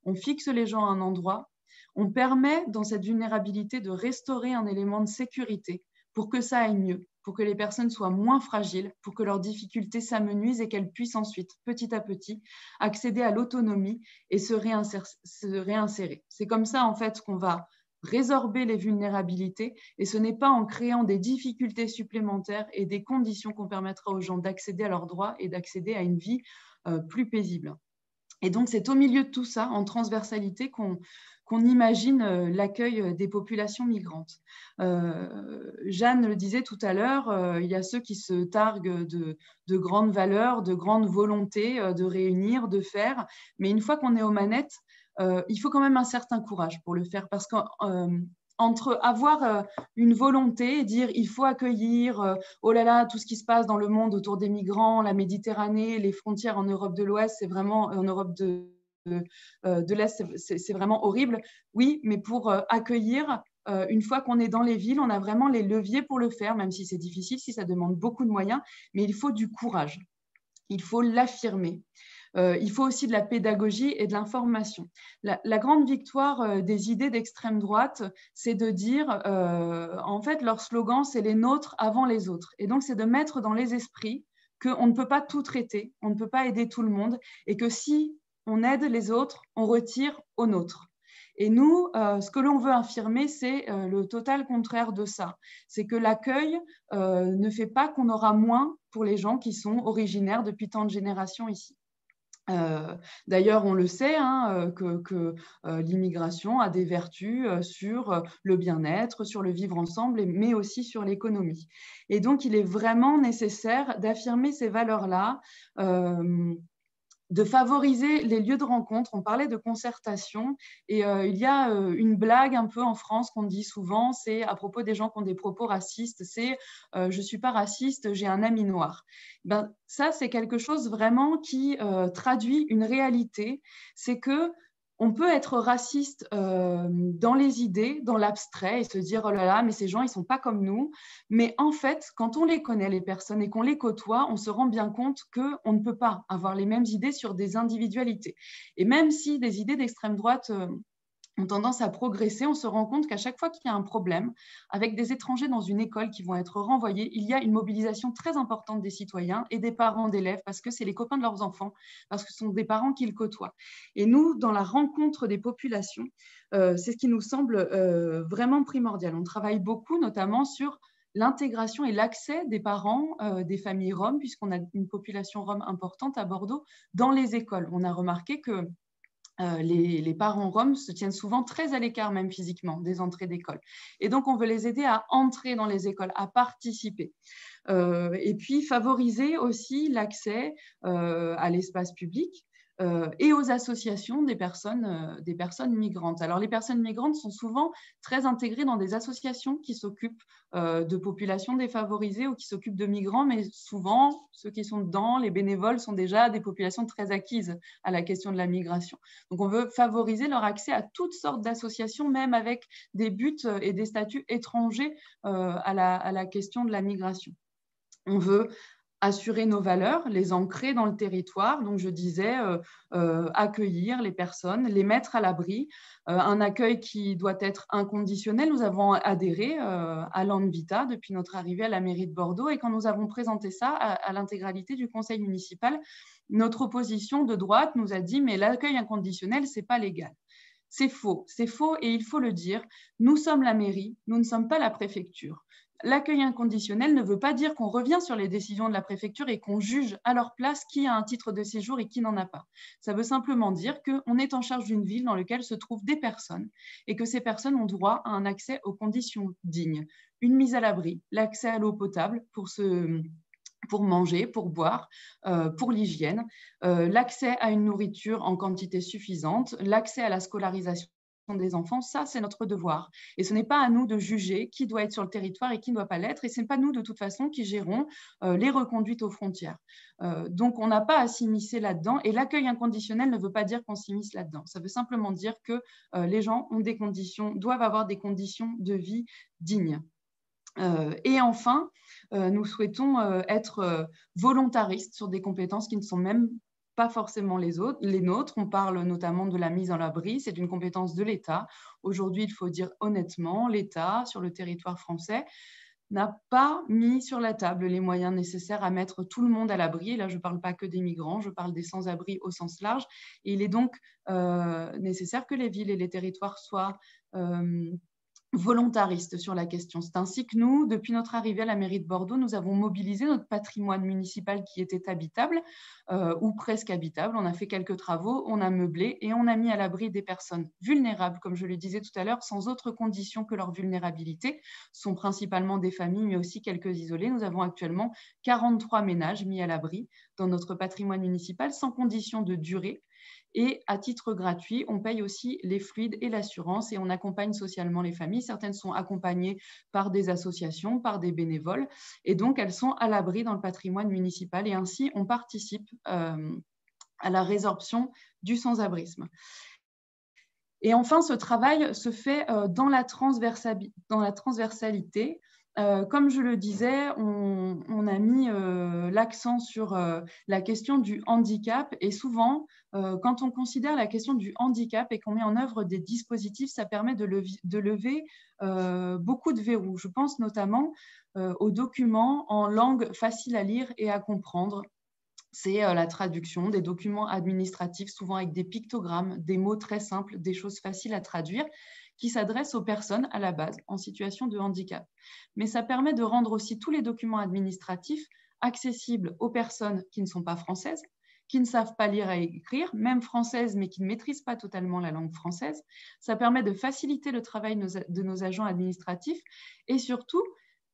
Speaker 2: on fixe les gens à un endroit, on permet dans cette vulnérabilité de restaurer un élément de sécurité pour que ça aille mieux, pour que les personnes soient moins fragiles, pour que leurs difficultés s'amenuisent et qu'elles puissent ensuite, petit à petit, accéder à l'autonomie et se réinsérer. C'est comme ça, en fait, qu'on va résorber les vulnérabilités et ce n'est pas en créant des difficultés supplémentaires et des conditions qu'on permettra aux gens d'accéder à leurs droits et d'accéder à une vie plus paisible. Et donc, c'est au milieu de tout ça, en transversalité, qu'on imagine l'accueil des populations migrantes. Jeanne le disait tout à l'heure, il y a ceux qui se targuent de grandes valeurs, de grandes volontés de réunir, de faire, mais une fois qu'on est aux manettes, il faut quand même un certain courage pour le faire, parce qu'entre avoir une volonté et dire il faut accueillir, oh là là, tout ce qui se passe dans le monde autour des migrants, la Méditerranée, les frontières en Europe de l'Ouest, c'est vraiment en Europe de l'Est, c'est vraiment horrible. Oui, mais pour accueillir, une fois qu'on est dans les villes, on a vraiment les leviers pour le faire, même si c'est difficile, si ça demande beaucoup de moyens, mais il faut du courage. Il faut l'affirmer. Il faut aussi de la pédagogie et de l'information. La grande victoire des idées d'extrême droite, c'est de dire, en fait, leur slogan, c'est les nôtres avant les autres. Et donc, c'est de mettre dans les esprits qu'on ne peut pas tout traiter, on ne peut pas aider tout le monde, et que si on aide les autres, on retire aux nôtres. Et nous, ce que l'on veut affirmer, c'est le total contraire de ça. C'est que l'accueil ne fait pas qu'on aura moins pour les gens qui sont originaires depuis tant de générations ici. D'ailleurs, on le sait, hein, que l'immigration a des vertus sur le bien-être, sur le vivre ensemble, mais aussi sur l'économie. Et donc, il est vraiment nécessaire d'affirmer ces valeurs-là, de favoriser les lieux de rencontre. On parlait de concertation et il y a une blague un peu en France qu'on dit souvent, c'est à propos des gens qui ont des propos racistes, c'est je ne suis pas raciste, j'ai un ami noir. Ben, ça, c'est quelque chose vraiment qui traduit une réalité, c'est que on peut être raciste dans les idées, dans l'abstrait et se dire « oh là là, mais ces gens, ils ne sont pas comme nous ». Mais en fait, quand on les connaît, les personnes, et qu'on les côtoie, on se rend bien compte qu'on ne peut pas avoir les mêmes idées sur des individualités. Et même si des idées d'extrême droite ont tendance à progresser, on se rend compte qu'à chaque fois qu'il y a un problème avec des étrangers dans une école qui vont être renvoyés, il y a une mobilisation très importante des citoyens et des parents d'élèves parce que c'est les copains de leurs enfants, parce que ce sont des parents qu'ils côtoient. Et nous, dans la rencontre des populations, c'est ce qui nous semble vraiment primordial. On travaille beaucoup, notamment sur l'intégration et l'accès des parents des familles roms, puisqu'on a une population rom importante à Bordeaux, dans les écoles. On a remarqué que les parents roms se tiennent souvent très à l'écart, même physiquement, des entrées d'école. Et donc, on veut les aider à entrer dans les écoles, à participer. Et puis, favoriser aussi l'accès à l'espace public et aux associations des personnes migrantes. Alors, les personnes migrantes sont souvent très intégrées dans des associations qui s'occupent de populations défavorisées ou qui s'occupent de migrants, mais souvent, ceux qui sont dedans, les bénévoles, sont déjà des populations très acquises à la question de la migration. Donc, on veut favoriser leur accès à toutes sortes d'associations, même avec des buts et des statuts étrangers à la question de la migration. On veut assurer nos valeurs, les ancrer dans le territoire. Donc, je disais, accueillir les personnes, les mettre à l'abri. Un accueil qui doit être inconditionnel. Nous avons adhéré à l'Anvita depuis notre arrivée à la mairie de Bordeaux. Et quand nous avons présenté ça à l'intégralité du conseil municipal, notre opposition de droite nous a dit « mais l'accueil inconditionnel, ce n'est pas légal ». C'est faux et il faut le dire. Nous sommes la mairie, nous ne sommes pas la préfecture. L'accueil inconditionnel ne veut pas dire qu'on revient sur les décisions de la préfecture et qu'on juge à leur place qui a un titre de séjour et qui n'en a pas. Ça veut simplement dire qu'on est en charge d'une ville dans laquelle se trouvent des personnes et que ces personnes ont droit à un accès aux conditions dignes. Une mise à l'abri, l'accès à l'eau potable pour manger, pour boire, pour l'hygiène, l'accès à une nourriture en quantité suffisante, l'accès à la scolarisation des enfants, ça c'est notre devoir. Et ce n'est pas à nous de juger qui doit être sur le territoire et qui ne doit pas l'être, et ce n'est pas nous de toute façon qui gérons les reconduites aux frontières. Donc on n'a pas à s'immiscer là-dedans, et l'accueil inconditionnel ne veut pas dire qu'on s'immisce là-dedans. Ça veut simplement dire que les gens ont des conditions, doivent avoir des conditions de vie dignes. Et enfin, nous souhaitons être volontaristes sur des compétences qui ne sont même pas forcément les nôtres. On parle notamment de la mise à l'abri, c'est une compétence de l'État. Aujourd'hui, il faut dire honnêtement, l'État, sur le territoire français, n'a pas mis sur la table les moyens nécessaires à mettre tout le monde à l'abri. Et là, je ne parle pas que des migrants, je parle des sans-abri au sens large. Et il est donc nécessaire que les villes et les territoires soient volontaristes sur la question. C'est ainsi que nous, depuis notre arrivée à la mairie de Bordeaux, nous avons mobilisé notre patrimoine municipal qui était habitable ou presque habitable. On a fait quelques travaux, on a meublé et on a mis à l'abri des personnes vulnérables, comme je le disais tout à l'heure, sans autre condition que leur vulnérabilité. Ce sont principalement des familles, mais aussi quelques isolés. Nous avons actuellement 43 ménages mis à l'abri dans notre patrimoine municipal sans condition de durée. Et à titre gratuit, on paye aussi les fluides et l'assurance et on accompagne socialement les familles. Certaines sont accompagnées par des associations, par des bénévoles et donc elles sont à l'abri dans le patrimoine municipal et ainsi on participe à la résorption du sans-abrisme. Et enfin, ce travail se fait dans la transversalité. Comme je le disais, on a mis l'accent sur la question du handicap et souvent, quand on considère la question du handicap et qu'on met en œuvre des dispositifs, ça permet de lever beaucoup de verrous. Je pense notamment aux documents en langue facile à lire et à comprendre. C'est la traduction des documents administratifs, souvent avec des pictogrammes, des mots très simples, des choses faciles à traduire, qui s'adressent aux personnes à la base en situation de handicap. Mais ça permet de rendre aussi tous les documents administratifs accessibles aux personnes qui ne sont pas françaises, qui ne savent pas lire et écrire, même françaises, mais qui ne maîtrisent pas totalement la langue française. Ça permet de faciliter le travail de nos agents administratifs et surtout,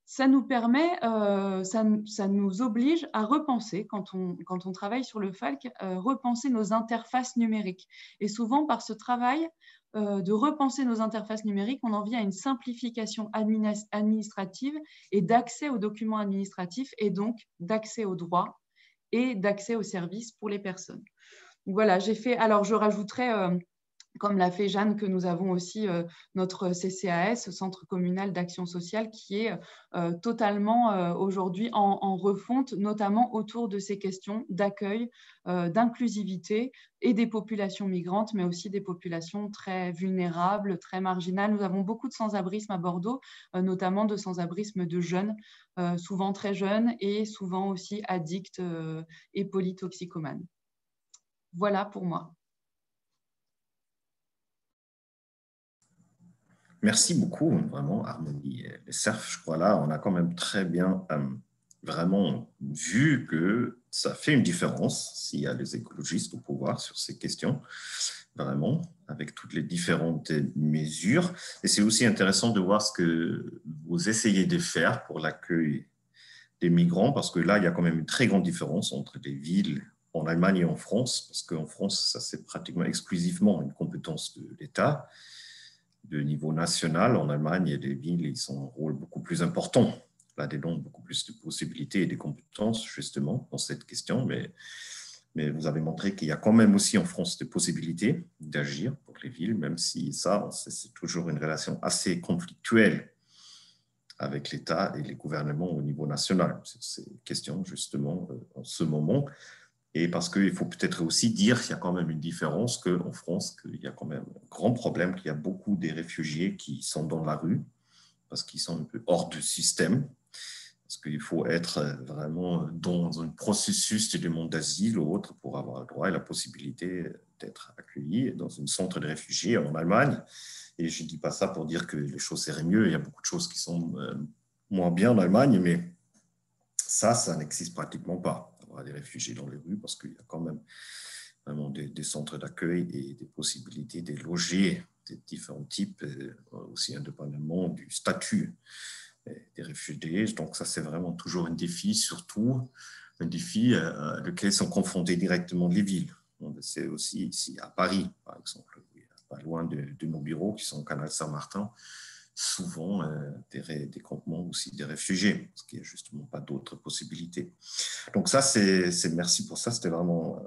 Speaker 2: ça nous permet, ça nous oblige à repenser, quand on travaille sur le FALC, repenser nos interfaces numériques. Et souvent, par ce travail de repenser nos interfaces numériques, on en vient à une simplification administrative et d'accès aux documents administratifs et donc d'accès aux droits et d'accès aux services pour les personnes. Donc voilà, j'ai fait, alors je rajouterai comme l'a fait Jeanne, que nous avons aussi notre CCAS, Centre communal d'action sociale, qui est totalement aujourd'hui en refonte, notamment autour de ces questions d'accueil, d'inclusivité et des populations migrantes, mais aussi des populations très vulnérables, très marginales. Nous avons beaucoup de sans-abrisme à Bordeaux, notamment de sans-abrisme de jeunes, souvent très jeunes et souvent aussi addicts et polytoxicomanes. Voilà pour moi.
Speaker 3: Merci beaucoup, vraiment, Harmonie. Les CERF, je crois, là, on a quand même très bien vraiment vu que ça fait une différence s'il y a des écologistes au pouvoir sur ces questions, vraiment, avec toutes les différentes mesures. Et c'est aussi intéressant de voir ce que vous essayez de faire pour l'accueil des migrants, parce que là, il y a quand même une très grande différence entre les villes en Allemagne et en France, parce qu'en France, ça c'est pratiquement exclusivement une compétence de l'État. De niveau national, en Allemagne, il y a des villes, ils ont un rôle beaucoup plus important. Là, des dons, beaucoup plus de possibilités et de compétences, justement, dans cette question. Mais vous avez montré qu'il y a quand même aussi en France des possibilités d'agir pour les villes, même si ça, c'est toujours une relation assez conflictuelle avec l'État et les gouvernements au niveau national sur ces questions, justement, en ce moment. Et parce qu'il faut peut-être aussi dire qu'il y a quand même une différence qu'en France, qu'il y a quand même un grand problème, qu'il y a beaucoup des réfugiés qui sont dans la rue, parce qu'ils sont un peu hors du système, parce qu'il faut être vraiment dans un processus de demande d'asile ou autre pour avoir le droit et la possibilité d'être accueilli dans un centre de réfugiés en Allemagne. Et je ne dis pas ça pour dire que les choses seraient mieux, il y a beaucoup de choses qui sont moins bien en Allemagne, mais ça n'existe pratiquement pas. Des réfugiés dans les rues parce qu'il y a quand même vraiment des centres d'accueil et des possibilités de loger des différents types, aussi indépendamment du statut des réfugiés. Donc ça, c'est vraiment toujours un défi, surtout un défi auquel sont confrontés directement les villes. C'est aussi ici à Paris, par exemple, pas loin de nos bureaux qui sont au canal Saint-Martin, souvent des campements aussi des réfugiés, parce qu'il n'y a justement pas d'autres possibilités. Donc ça, merci pour ça, c'était vraiment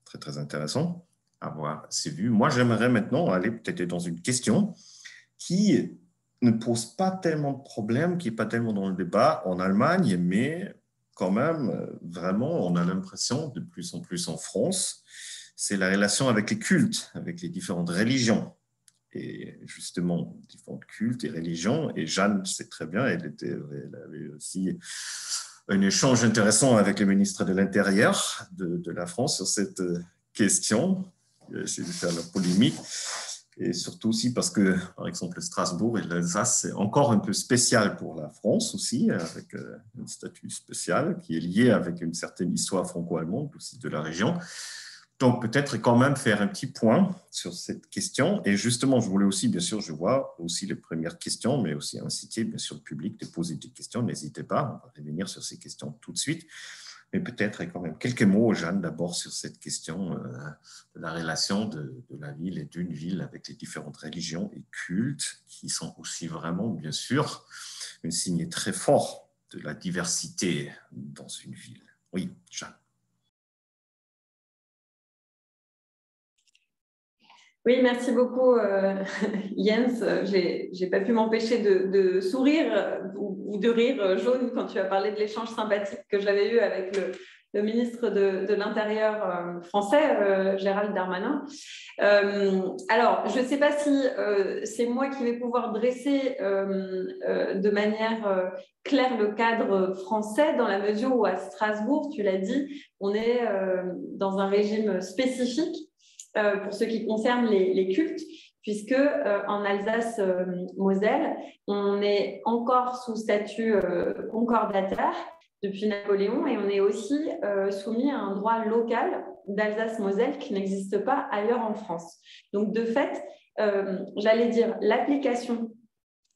Speaker 3: très, très intéressant à voir ces vues. Moi, j'aimerais maintenant aller peut-être dans une question qui ne pose pas tellement de problèmes, qui n'est pas tellement dans le débat en Allemagne, mais quand même, vraiment, on a l'impression, de plus en plus en France, c'est la relation avec les cultes, avec les différentes religions. Et justement, différents cultes et religions. Et Jeanne sait très bien, elle avait aussi un échange intéressant avec le ministre de l'Intérieur de la France sur cette question. J'ai dû faire la polémique. Et surtout aussi parce que, par exemple, Strasbourg et l'Alsace, c'est encore un peu spécial pour la France aussi, avec un statut spécial qui est lié avec une certaine histoire franco-allemande aussi de la région. Donc, peut-être quand même faire un petit point sur cette question. Et justement, je voulais aussi, bien sûr, je vois aussi les premières questions, mais aussi inciter, bien sûr, le public de poser des questions. N'hésitez pas, on va revenir sur ces questions tout de suite. Mais peut-être quand même quelques mots, Jeanne, d'abord sur cette question de la relation de la ville et d'une ville avec les différentes religions et cultes qui sont aussi vraiment, bien sûr, un signe très fort de la diversité dans une ville. Oui, Jeanne.
Speaker 4: Oui, merci beaucoup Jens. J'ai pas pu m'empêcher de sourire ou de rire jaune quand tu as parlé de l'échange sympathique que j'avais eu avec le ministre de l'Intérieur français, Gérald Darmanin. Alors, je ne sais pas si c'est moi qui vais pouvoir dresser de manière claire le cadre français, dans la mesure où à Strasbourg, tu l'as dit, on est dans un régime spécifique pour ce qui concerne les cultes, puisque en Alsace-Moselle, on est encore sous statut concordataire depuis Napoléon et on est aussi soumis à un droit local d'Alsace-Moselle qui n'existe pas ailleurs en France. Donc, de fait, j'allais dire l'application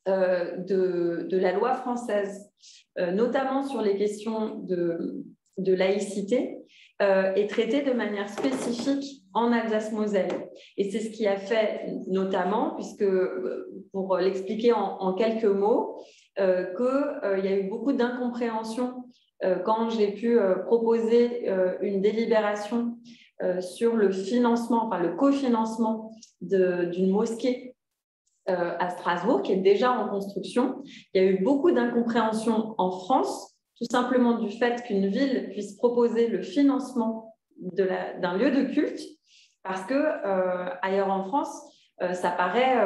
Speaker 4: de la loi française, notamment sur les questions de laïcité, est traitée de manière spécifique en Alsace-Moselle. Et c'est ce qui a fait notamment, puisque pour l'expliquer en quelques mots, qu'il y a eu beaucoup d'incompréhension quand j'ai pu proposer une délibération sur le financement, enfin le cofinancement d'une mosquée à Strasbourg, qui est déjà en construction. Il y a eu beaucoup d'incompréhension en France, tout simplement du fait qu'une ville puisse proposer le financement d'un lieu de culte, parce que ailleurs en France, ça paraît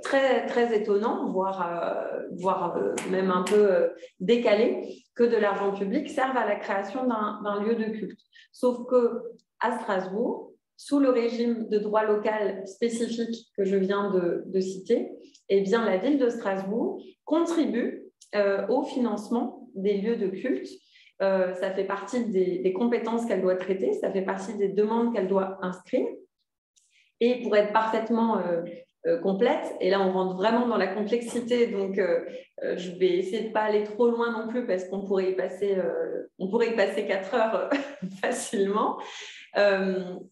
Speaker 4: très, très étonnant, voire même un peu décalé, que de l'argent public serve à la création d'un lieu de culte. Sauf qu'à Strasbourg, sous le régime de droit local spécifique que je viens de citer, eh bien, la ville de Strasbourg contribue au financement des lieux de culte. Ça fait partie des compétences qu'elle doit traiter, ça fait partie des demandes qu'elle doit inscrire. Et pour être parfaitement complète, et là on rentre vraiment dans la complexité, donc je vais essayer de ne pas aller trop loin non plus parce qu'on pourrait y passer 4 heures facilement.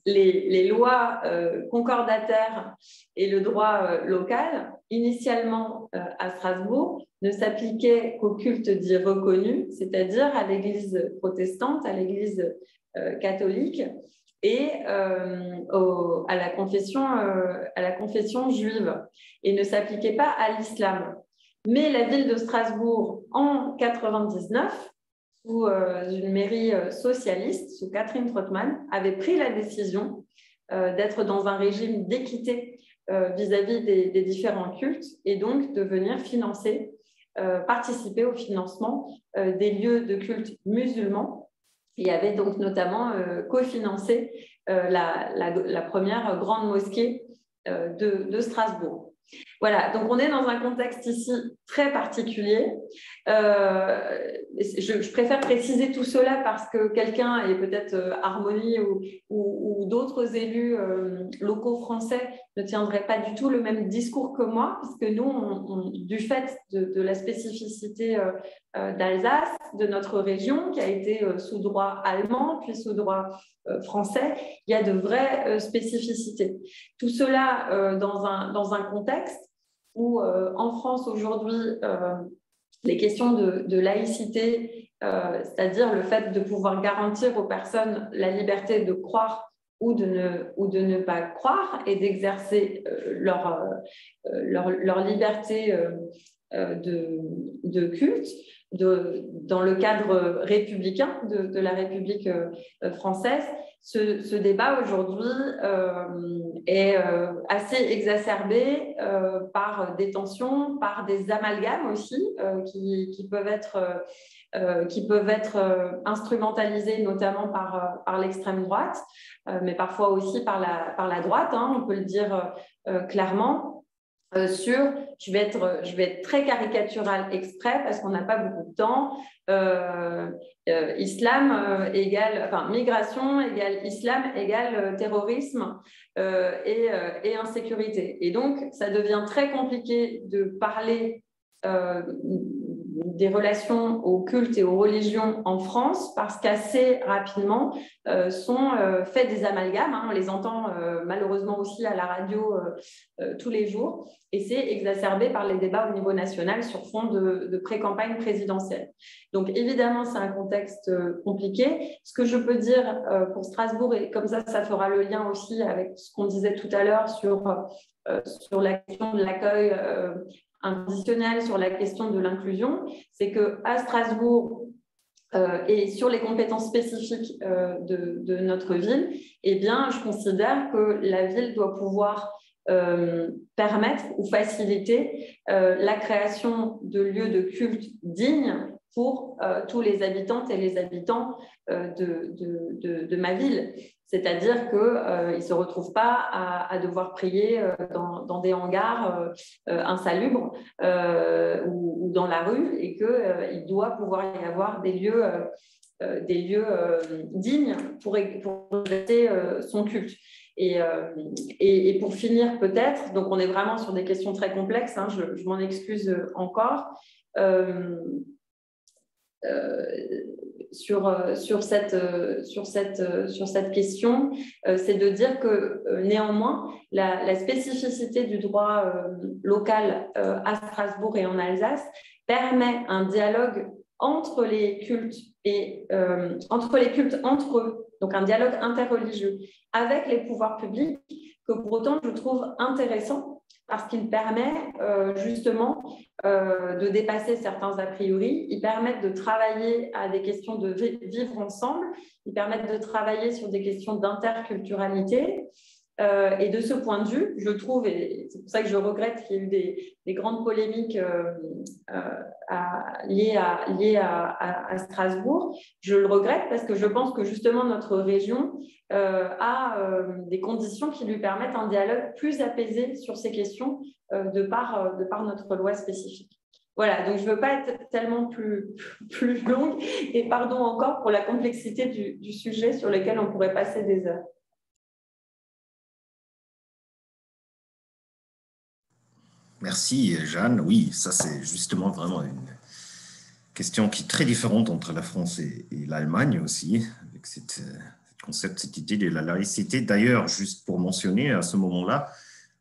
Speaker 4: Les lois concordataires et le droit local, initialement à Strasbourg, ne s'appliquaient qu'au culte dit reconnu, c'est-à-dire à l'Église protestante, à l'Église catholique, et à la confession juive, et ne s'appliquait pas à l'islam. Mais la ville de Strasbourg, en 1999, sous une mairie socialiste, sous Catherine Trottmann, avait pris la décision d'être dans un régime d'équité vis-à-vis des différents cultes, et donc de venir participer au financement des lieux de culte musulmans. Il y avait donc notamment cofinancé la première grande mosquée de Strasbourg. Voilà, donc on est dans un contexte ici très particulier. Je préfère préciser tout cela parce que quelqu'un, et peut-être Harmonie ou d'autres élus locaux français, ne tiendraient pas du tout le même discours que moi, puisque nous, du fait de la spécificité d'Alsace, de notre région, qui a été sous droit allemand, puis sous droit français, il y a de vraies spécificités. Tout cela dans un contexte où en France aujourd'hui, les questions de laïcité, c'est-à-dire le fait de pouvoir garantir aux personnes la liberté de croire ou de ne pas croire et d'exercer leur liberté de culte dans le cadre républicain de la République française. Ce débat aujourd'hui est assez exacerbé par des tensions, par des amalgames aussi qui peuvent être instrumentalisés notamment par l'extrême droite, mais parfois aussi par la droite, hein, on peut le dire clairement. Je vais être très caricaturale exprès parce qu'on n'a pas beaucoup de temps. Islam migration égale islam égale terrorisme et insécurité. Et donc, ça devient très compliqué de parler des relations aux cultes et aux religions en France parce qu'assez rapidement sont faits des amalgames. Hein, on les entend malheureusement aussi à la radio tous les jours, et c'est exacerbé par les débats au niveau national sur fond de pré-campagne présidentielle. Donc évidemment, c'est un contexte compliqué. Ce que je peux dire pour Strasbourg, et comme ça fera le lien aussi avec ce qu'on disait tout à l'heure sur la question de l'accueil inconditionnel, sur la question de l'inclusion, c'est qu'à Strasbourg et sur les compétences spécifiques de notre ville, eh bien, je considère que la ville doit pouvoir permettre ou faciliter la création de lieux de culte dignes pour tous les habitantes et les habitants de ma ville. C'est-à-dire qu'ils ne se retrouvent pas à devoir prier dans des hangars insalubres ou dans la rue, et qu'il doit pouvoir y avoir des lieux dignes pour exercer son culte. Et pour finir peut-être, donc on est vraiment sur des questions très complexes, hein, je m'en excuse encore, sur cette question, c'est de dire que néanmoins, la spécificité du droit local à Strasbourg et en Alsace permet un dialogue entre les cultes entre eux, donc un dialogue interreligieux avec les pouvoirs publics, que pour autant je trouve intéressant parce qu'il permet justement de dépasser certains a priori, ils permettent de travailler à des questions de vivre ensemble, ils permettent de travailler sur des questions d'interculturalité. Et de ce point de vue, je trouve, et c'est pour ça que je regrette qu'il y ait eu des grandes polémiques liées à Strasbourg, je le regrette parce que je pense que justement notre région a des conditions qui lui permettent un dialogue plus apaisé sur ces questions de par notre loi spécifique. Voilà, donc je ne veux pas être tellement plus longue et pardon encore pour la complexité du sujet sur lequel on pourrait passer des heures.
Speaker 3: Merci, Jeanne. Oui, ça, c'est justement vraiment une question qui est très différente entre la France et l'Allemagne aussi, avec ce concept, cette idée de la laïcité. D'ailleurs, juste pour mentionner, à ce moment-là,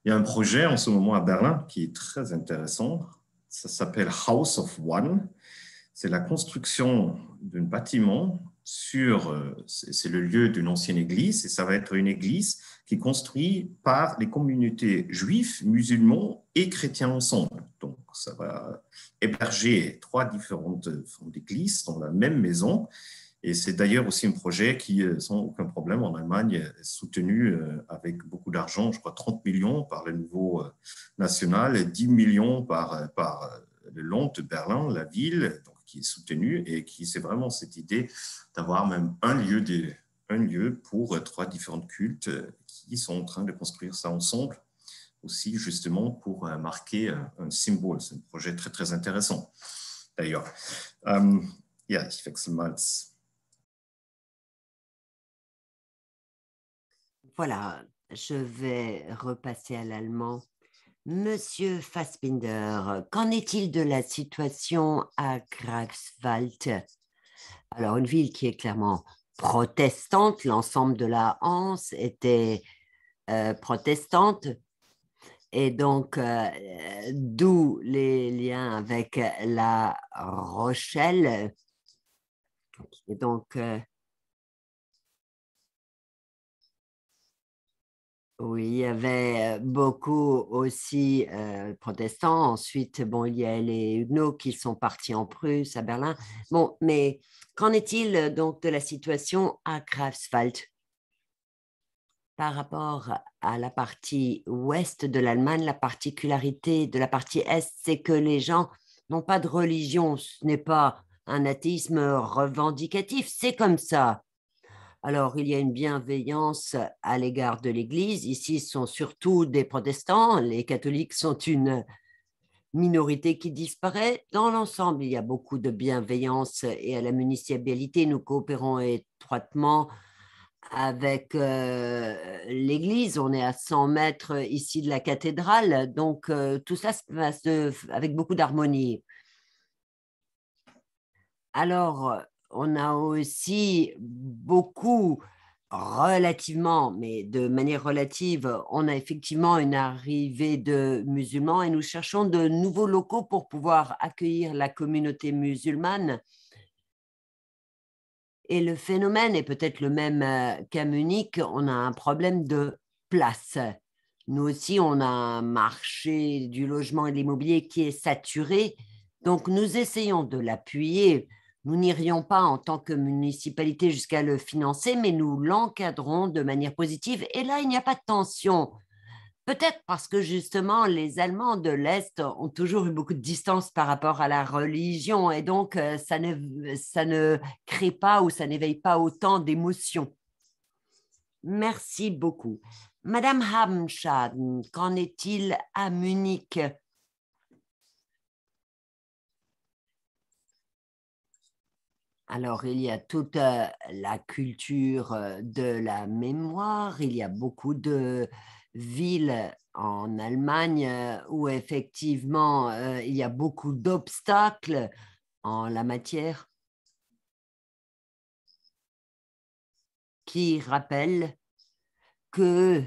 Speaker 3: il y a un projet en ce moment à Berlin qui est très intéressant. Ça s'appelle House of One. C'est la construction d'un bâtiment c'est le lieu d'une ancienne église, et ça va être une église qui est construite par les communautés juives, musulmans et chrétiens ensemble. Donc, ça va héberger 3 différentes formes d'églises dans la même maison. Et c'est d'ailleurs aussi un projet qui, sans aucun problème, en Allemagne, est soutenu avec beaucoup d'argent, je crois 30 millions par le niveau national, et 10 millions par le Land de Berlin, la ville, donc, qui est soutenue, et qui c'est vraiment cette idée d'avoir même un lieu pour 3 différents cultes qui sont en train de construire ça ensemble, aussi justement pour marquer un symbole. C'est un projet très, très intéressant, d'ailleurs. Ja, ich wechsle mal.
Speaker 1: Voilà, je vais repasser à l'allemand. Monsieur Fassbinder, qu'en est-il de la situation à Greifswald? Alors, une ville qui est clairement protestante, l'ensemble de la Hanse était protestante, et donc d'où les liens avec La Rochelle. Et donc, oui, il y avait beaucoup aussi protestants. Ensuite, bon, il y a les Huguenots qui sont partis en Prusse, à Berlin. Bon, mais qu'en est-il donc de la situation à Greifswald par rapport à la partie ouest de l'Allemagne? La particularité de la partie est, c'est que les gens n'ont pas de religion. Ce n'est pas un athéisme revendicatif, c'est comme ça. Alors, il y a une bienveillance à l'égard de l'Église. Ici, ce sont surtout des protestants. Les catholiques sont une minorité qui disparaît. Dans l'ensemble, il y a beaucoup de bienveillance et à la municipalité, nous coopérons étroitement avec l'Église. On est à 100 mètres ici de la cathédrale, donc tout ça se passe avec beaucoup d'harmonie. Alors, on a aussi beaucoup, relativement, mais de manière relative, on a effectivement une arrivée de musulmans et nous cherchons de nouveaux locaux pour pouvoir accueillir la communauté musulmane. Et le phénomène est peut-être le même qu'à Munich, on a un problème de place. Nous aussi, on a un marché du logement et de l'immobilier qui est saturé, donc nous essayons de l'appuyer. Nous n'irions pas en tant que municipalité jusqu'à le financer, mais nous l'encadrons de manière positive. Et là, il n'y a pas de tension. Peut-être parce que justement, les Allemands de l'Est ont toujours eu beaucoup de distance par rapport à la religion et donc ça ne crée pas ou ça n'éveille pas autant d'émotions. Merci beaucoup. Madame Habenschaden, qu'en est-il à Munich? Alors, il y a toute la culture de la mémoire, il y a beaucoup de villes en Allemagne où effectivement il y a beaucoup d'obstacles en la matière qui rappellent que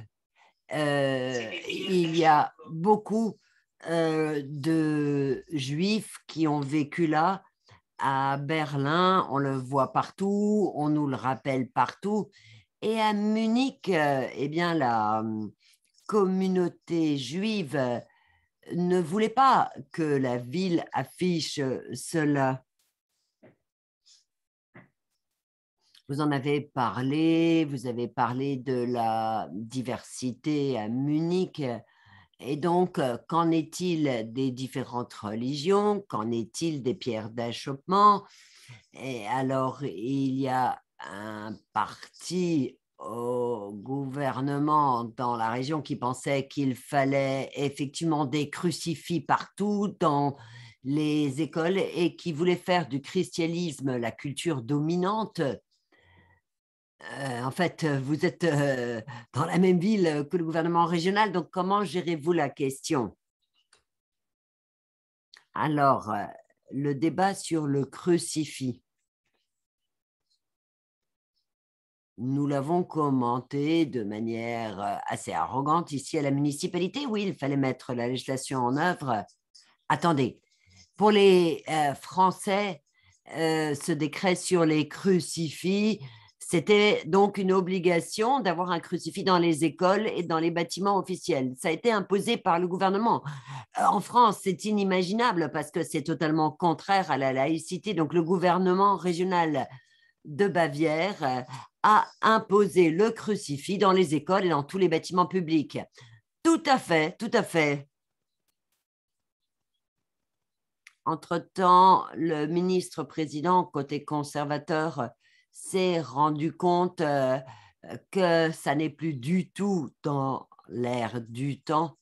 Speaker 1: il y a beaucoup de Juifs qui ont vécu là À Berlin, on le voit partout, on nous le rappelle partout. Et à Munich, eh bien, la communauté juive ne voulait pas que la ville affiche cela. Vous en avez parlé, vous avez parlé de la diversité à Munich. Et donc, qu'en est-il des différentes religions? Qu'en est-il des pierres d'achoppement? Et alors, il y a un parti au gouvernement dans la région qui pensait qu'il fallait effectivement des crucifix partout dans les écoles et qui voulait faire du christianisme la culture dominante. En fait, vous êtes dans la même ville que le gouvernement régional, donc comment gérez-vous la question? Alors, le débat sur le crucifix. Nous l'avons commenté de manière assez arrogante ici à la municipalité. Oui, il fallait mettre la législation en œuvre. Attendez, pour les Français, ce décret sur les crucifix, c'était donc une obligation d'avoir un crucifix dans les écoles et dans les bâtiments officiels. Ça a été imposé par le gouvernement. En France, c'est inimaginable parce que c'est totalement contraire à la laïcité. Donc, le gouvernement régional de Bavière a imposé le crucifix dans les écoles et dans tous les bâtiments publics. Tout à fait, tout à fait. Entre-temps, le ministre-président, côté conservateur, s'est rendu compte que ça n'est plus du tout dans l'air du temps.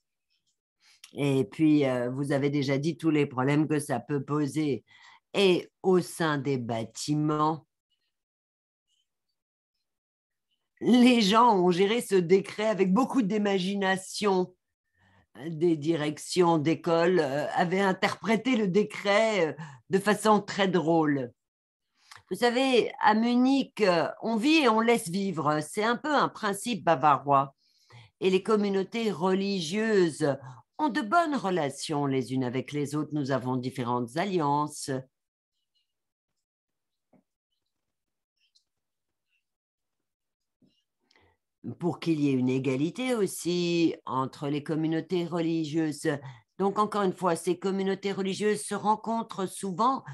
Speaker 1: Et puis, vous avez déjà dit tous les problèmes que ça peut poser. Et au sein des bâtiments, les gens ont géré ce décret avec beaucoup d'imagination. Des directions d'école avaient interprété le décret de façon très drôle. Vous savez, à Munich, on vit et on laisse vivre. C'est un peu un principe bavarois. Et les communautés religieuses ont de bonnes relations les unes avec les autres. Nous avons différentes alliances. Pour qu'il y ait une égalité aussi entre les communautés religieuses. Donc, encore une fois, ces communautés religieuses se rencontrent souvent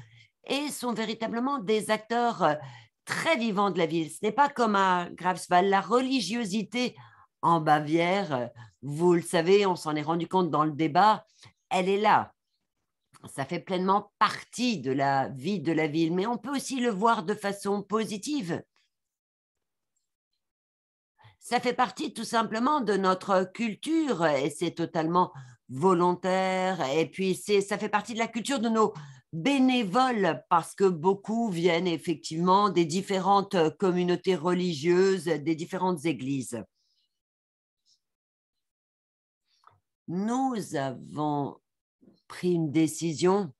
Speaker 1: et sont véritablement des acteurs très vivants de la ville. Ce n'est pas comme à Greifswald. La religiosité en Bavière, vous le savez, on s'en est rendu compte dans le débat, elle est là. Ça fait pleinement partie de la vie de la ville, mais on peut aussi le voir de façon positive. Ça fait partie tout simplement de notre culture et c'est totalement volontaire. Et puis, ça fait partie de la culture de nos bénévoles parce que beaucoup viennent effectivement des différentes communautés religieuses, des différentes églises. Nous avons pris une décision.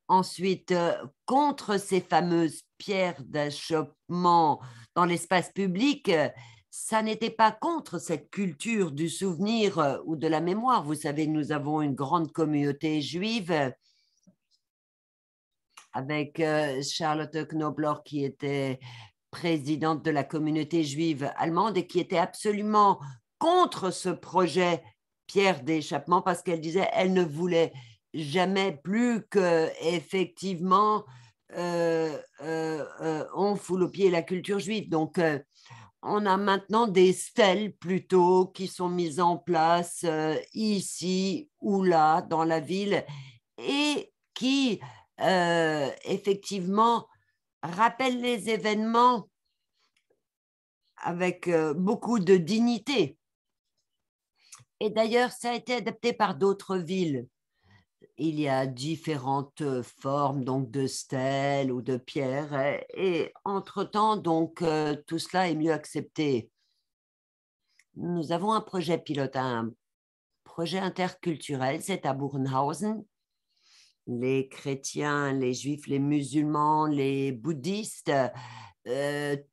Speaker 1: Ensuite, contre ces fameuses pierres d'achoppement dans l'espace public, ça n'était pas contre cette culture du souvenir ou de la mémoire. Vous savez, nous avons une grande communauté juive avec Charlotte Knobloch qui était présidente de la communauté juive allemande et qui était absolument contre ce projet pierre d'échappement parce qu'elle disait qu'elle ne voulait jamais plus que effectivement on foule aux pieds la culture juive. Donc, on a maintenant des stèles plutôt qui sont mises en place ici ou là dans la ville et qui effectivement rappellent les événements avec beaucoup de dignité. Et d'ailleurs, ça a été adapté par d'autres villes. Il y a différentes formes donc de stèles ou de pierres et entre-temps, donc, tout cela est mieux accepté. Nous avons un projet pilote, un projet interculturel, c'est à Burghausen. Les chrétiens, les juifs, les musulmans, les bouddhistes,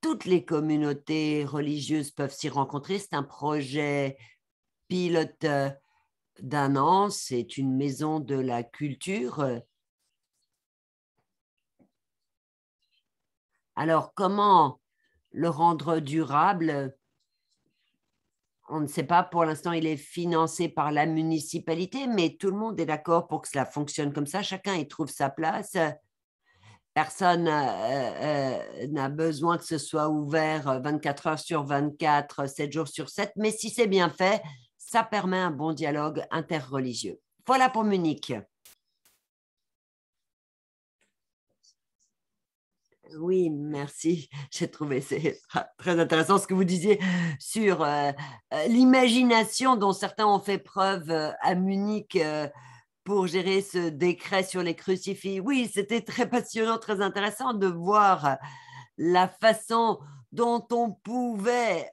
Speaker 1: toutes les communautés religieuses peuvent s'y rencontrer. C'est un projet pilote d'un an, c'est une maison de la culture. Alors, comment le rendre durable? On ne sait pas, pour l'instant, il est financé par la municipalité, mais tout le monde est d'accord pour que cela fonctionne comme ça. Chacun y trouve sa place. Personne n'a besoin que ce soit ouvert 24 heures sur 24, 7 jours sur 7, mais si c'est bien fait, ça permet un bon dialogue interreligieux. Voilà pour Munich. Oui, merci. J'ai trouvé c'est très intéressant ce que vous disiez sur l'imagination dont certains ont fait preuve à Munich pour gérer ce décret sur les crucifix. Oui, c'était très passionnant, très intéressant de voir la façon dont on pouvait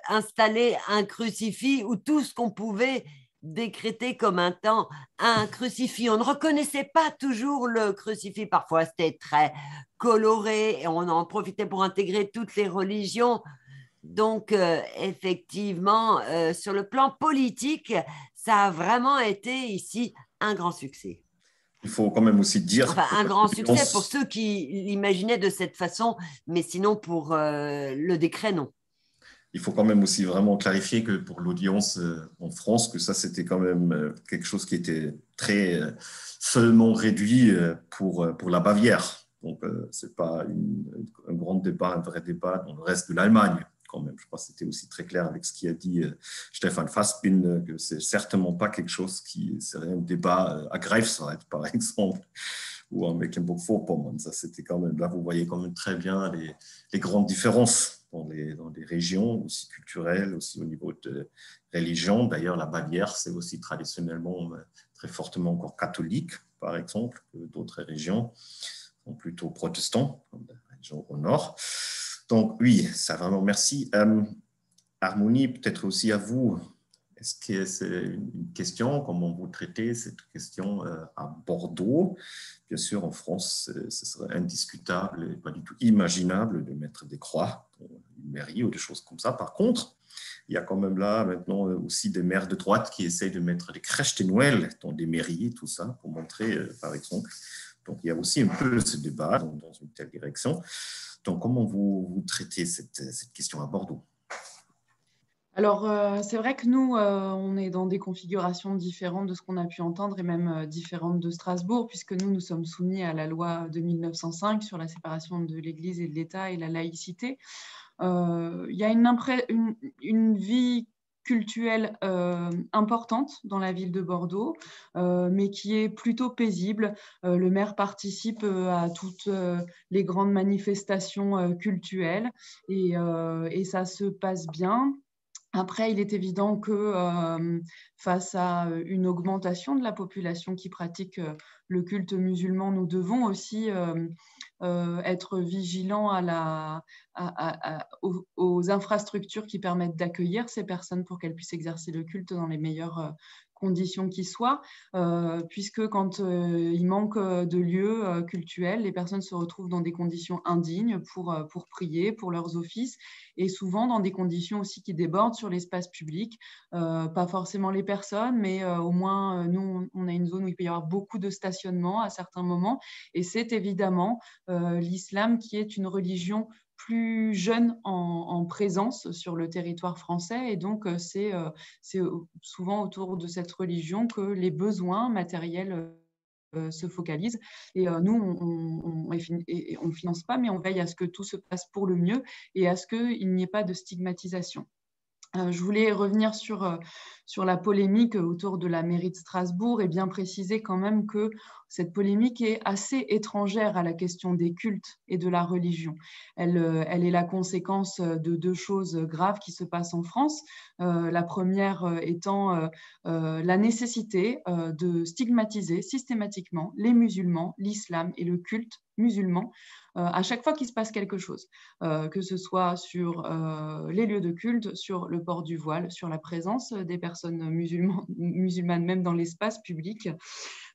Speaker 1: installer un crucifix ou tout ce qu'on pouvait décréter comme un crucifix. On ne reconnaissait pas toujours le crucifix. Parfois, c'était très coloré et on en profitait pour intégrer toutes les religions. Donc, effectivement, sur le plan politique, ça a vraiment été ici un grand succès.
Speaker 3: Il faut quand même aussi dire…
Speaker 1: Enfin, un grand succès pour ceux qui l'imaginaient de cette façon, mais sinon pour le décret, non.
Speaker 3: Il faut quand même aussi vraiment clarifier que pour l'audience en France, que ça, c'était quand même quelque chose qui était très seulement réduit pour la Bavière. Donc, ce n'est pas un grand débat, un vrai débat dans le reste de l'Allemagne. Quand même. Je crois que c'était aussi très clair avec ce qu'a dit Stefan Fassbinder, que c'est certainement pas quelque chose qui serait un débat à Greifswald, par exemple, ou en Mecklenburg-Vorpommern. Ça, c'était quand même, là, vous voyez quand même très bien les grandes différences dans les régions, aussi culturelles, aussi au niveau de religion. D'ailleurs, la Bavière, c'est aussi traditionnellement très fortement encore catholique, par exemple, que d'autres régions sont plutôt protestants, comme la région au nord. Donc oui, ça vraiment merci. Harmonie, peut-être aussi à vous. Est-ce que c'est une question, comment vous traitez cette question à Bordeaux? Bien sûr, en France, ce serait indiscutable et pas du tout imaginable de mettre des croix dans une mairie ou des choses comme ça. Par contre, il y a quand même là maintenant aussi des maires de droite qui essayent de mettre des crèches de Noël dans des mairies, tout ça, pour montrer, par exemple. Donc il y a aussi un peu ce débat dans une telle direction. Donc, comment vous traitez cette question à Bordeaux?
Speaker 2: Alors, c'est vrai que nous, on est dans des configurations différentes de ce qu'on a pu entendre et même différentes de Strasbourg, puisque nous sommes soumis à la loi de 1905 sur la séparation de l'Église et de l'État et la laïcité. Il y a une vie culturelle importante dans la ville de Bordeaux, mais qui est plutôt paisible. Le maire participe à toutes les grandes manifestations culturelles et ça se passe bien. Après, il est évident que face à une augmentation de la population qui pratique le culte musulman, nous devons aussi être vigilants aux infrastructures qui permettent d'accueillir ces personnes pour qu'elles puissent exercer le culte dans les meilleures conditions qui soient, puisque quand il manque de lieux cultuels, les personnes se retrouvent dans des conditions indignes pour prier, pour leurs offices, et souvent dans des conditions aussi qui débordent sur l'espace public, pas forcément les personnes, mais au moins nous, on a une zone où il peut y avoir beaucoup de stationnement à certains moments, et c'est évidemment l'islam qui est une religion plus jeune en présence sur le territoire français, et donc c'est souvent autour de cette religion que les besoins matériels se focalisent. Et nous, on ne finance pas, mais on veille à ce que tout se passe pour le mieux et à ce qu'il n'y ait pas de stigmatisation. Je voulais revenir sur la polémique autour de la mairie de Strasbourg et bien préciser quand même que cette polémique est assez étrangère à la question des cultes et de la religion. Elle est la conséquence de deux choses graves qui se passent en France. La première étant la nécessité de stigmatiser systématiquement les musulmans, l'islam et le culte musulman à chaque fois qu'il se passe quelque chose, que ce soit sur les lieux de culte, sur le port du voile, sur la présence des personnes musulmanes même dans l'espace public.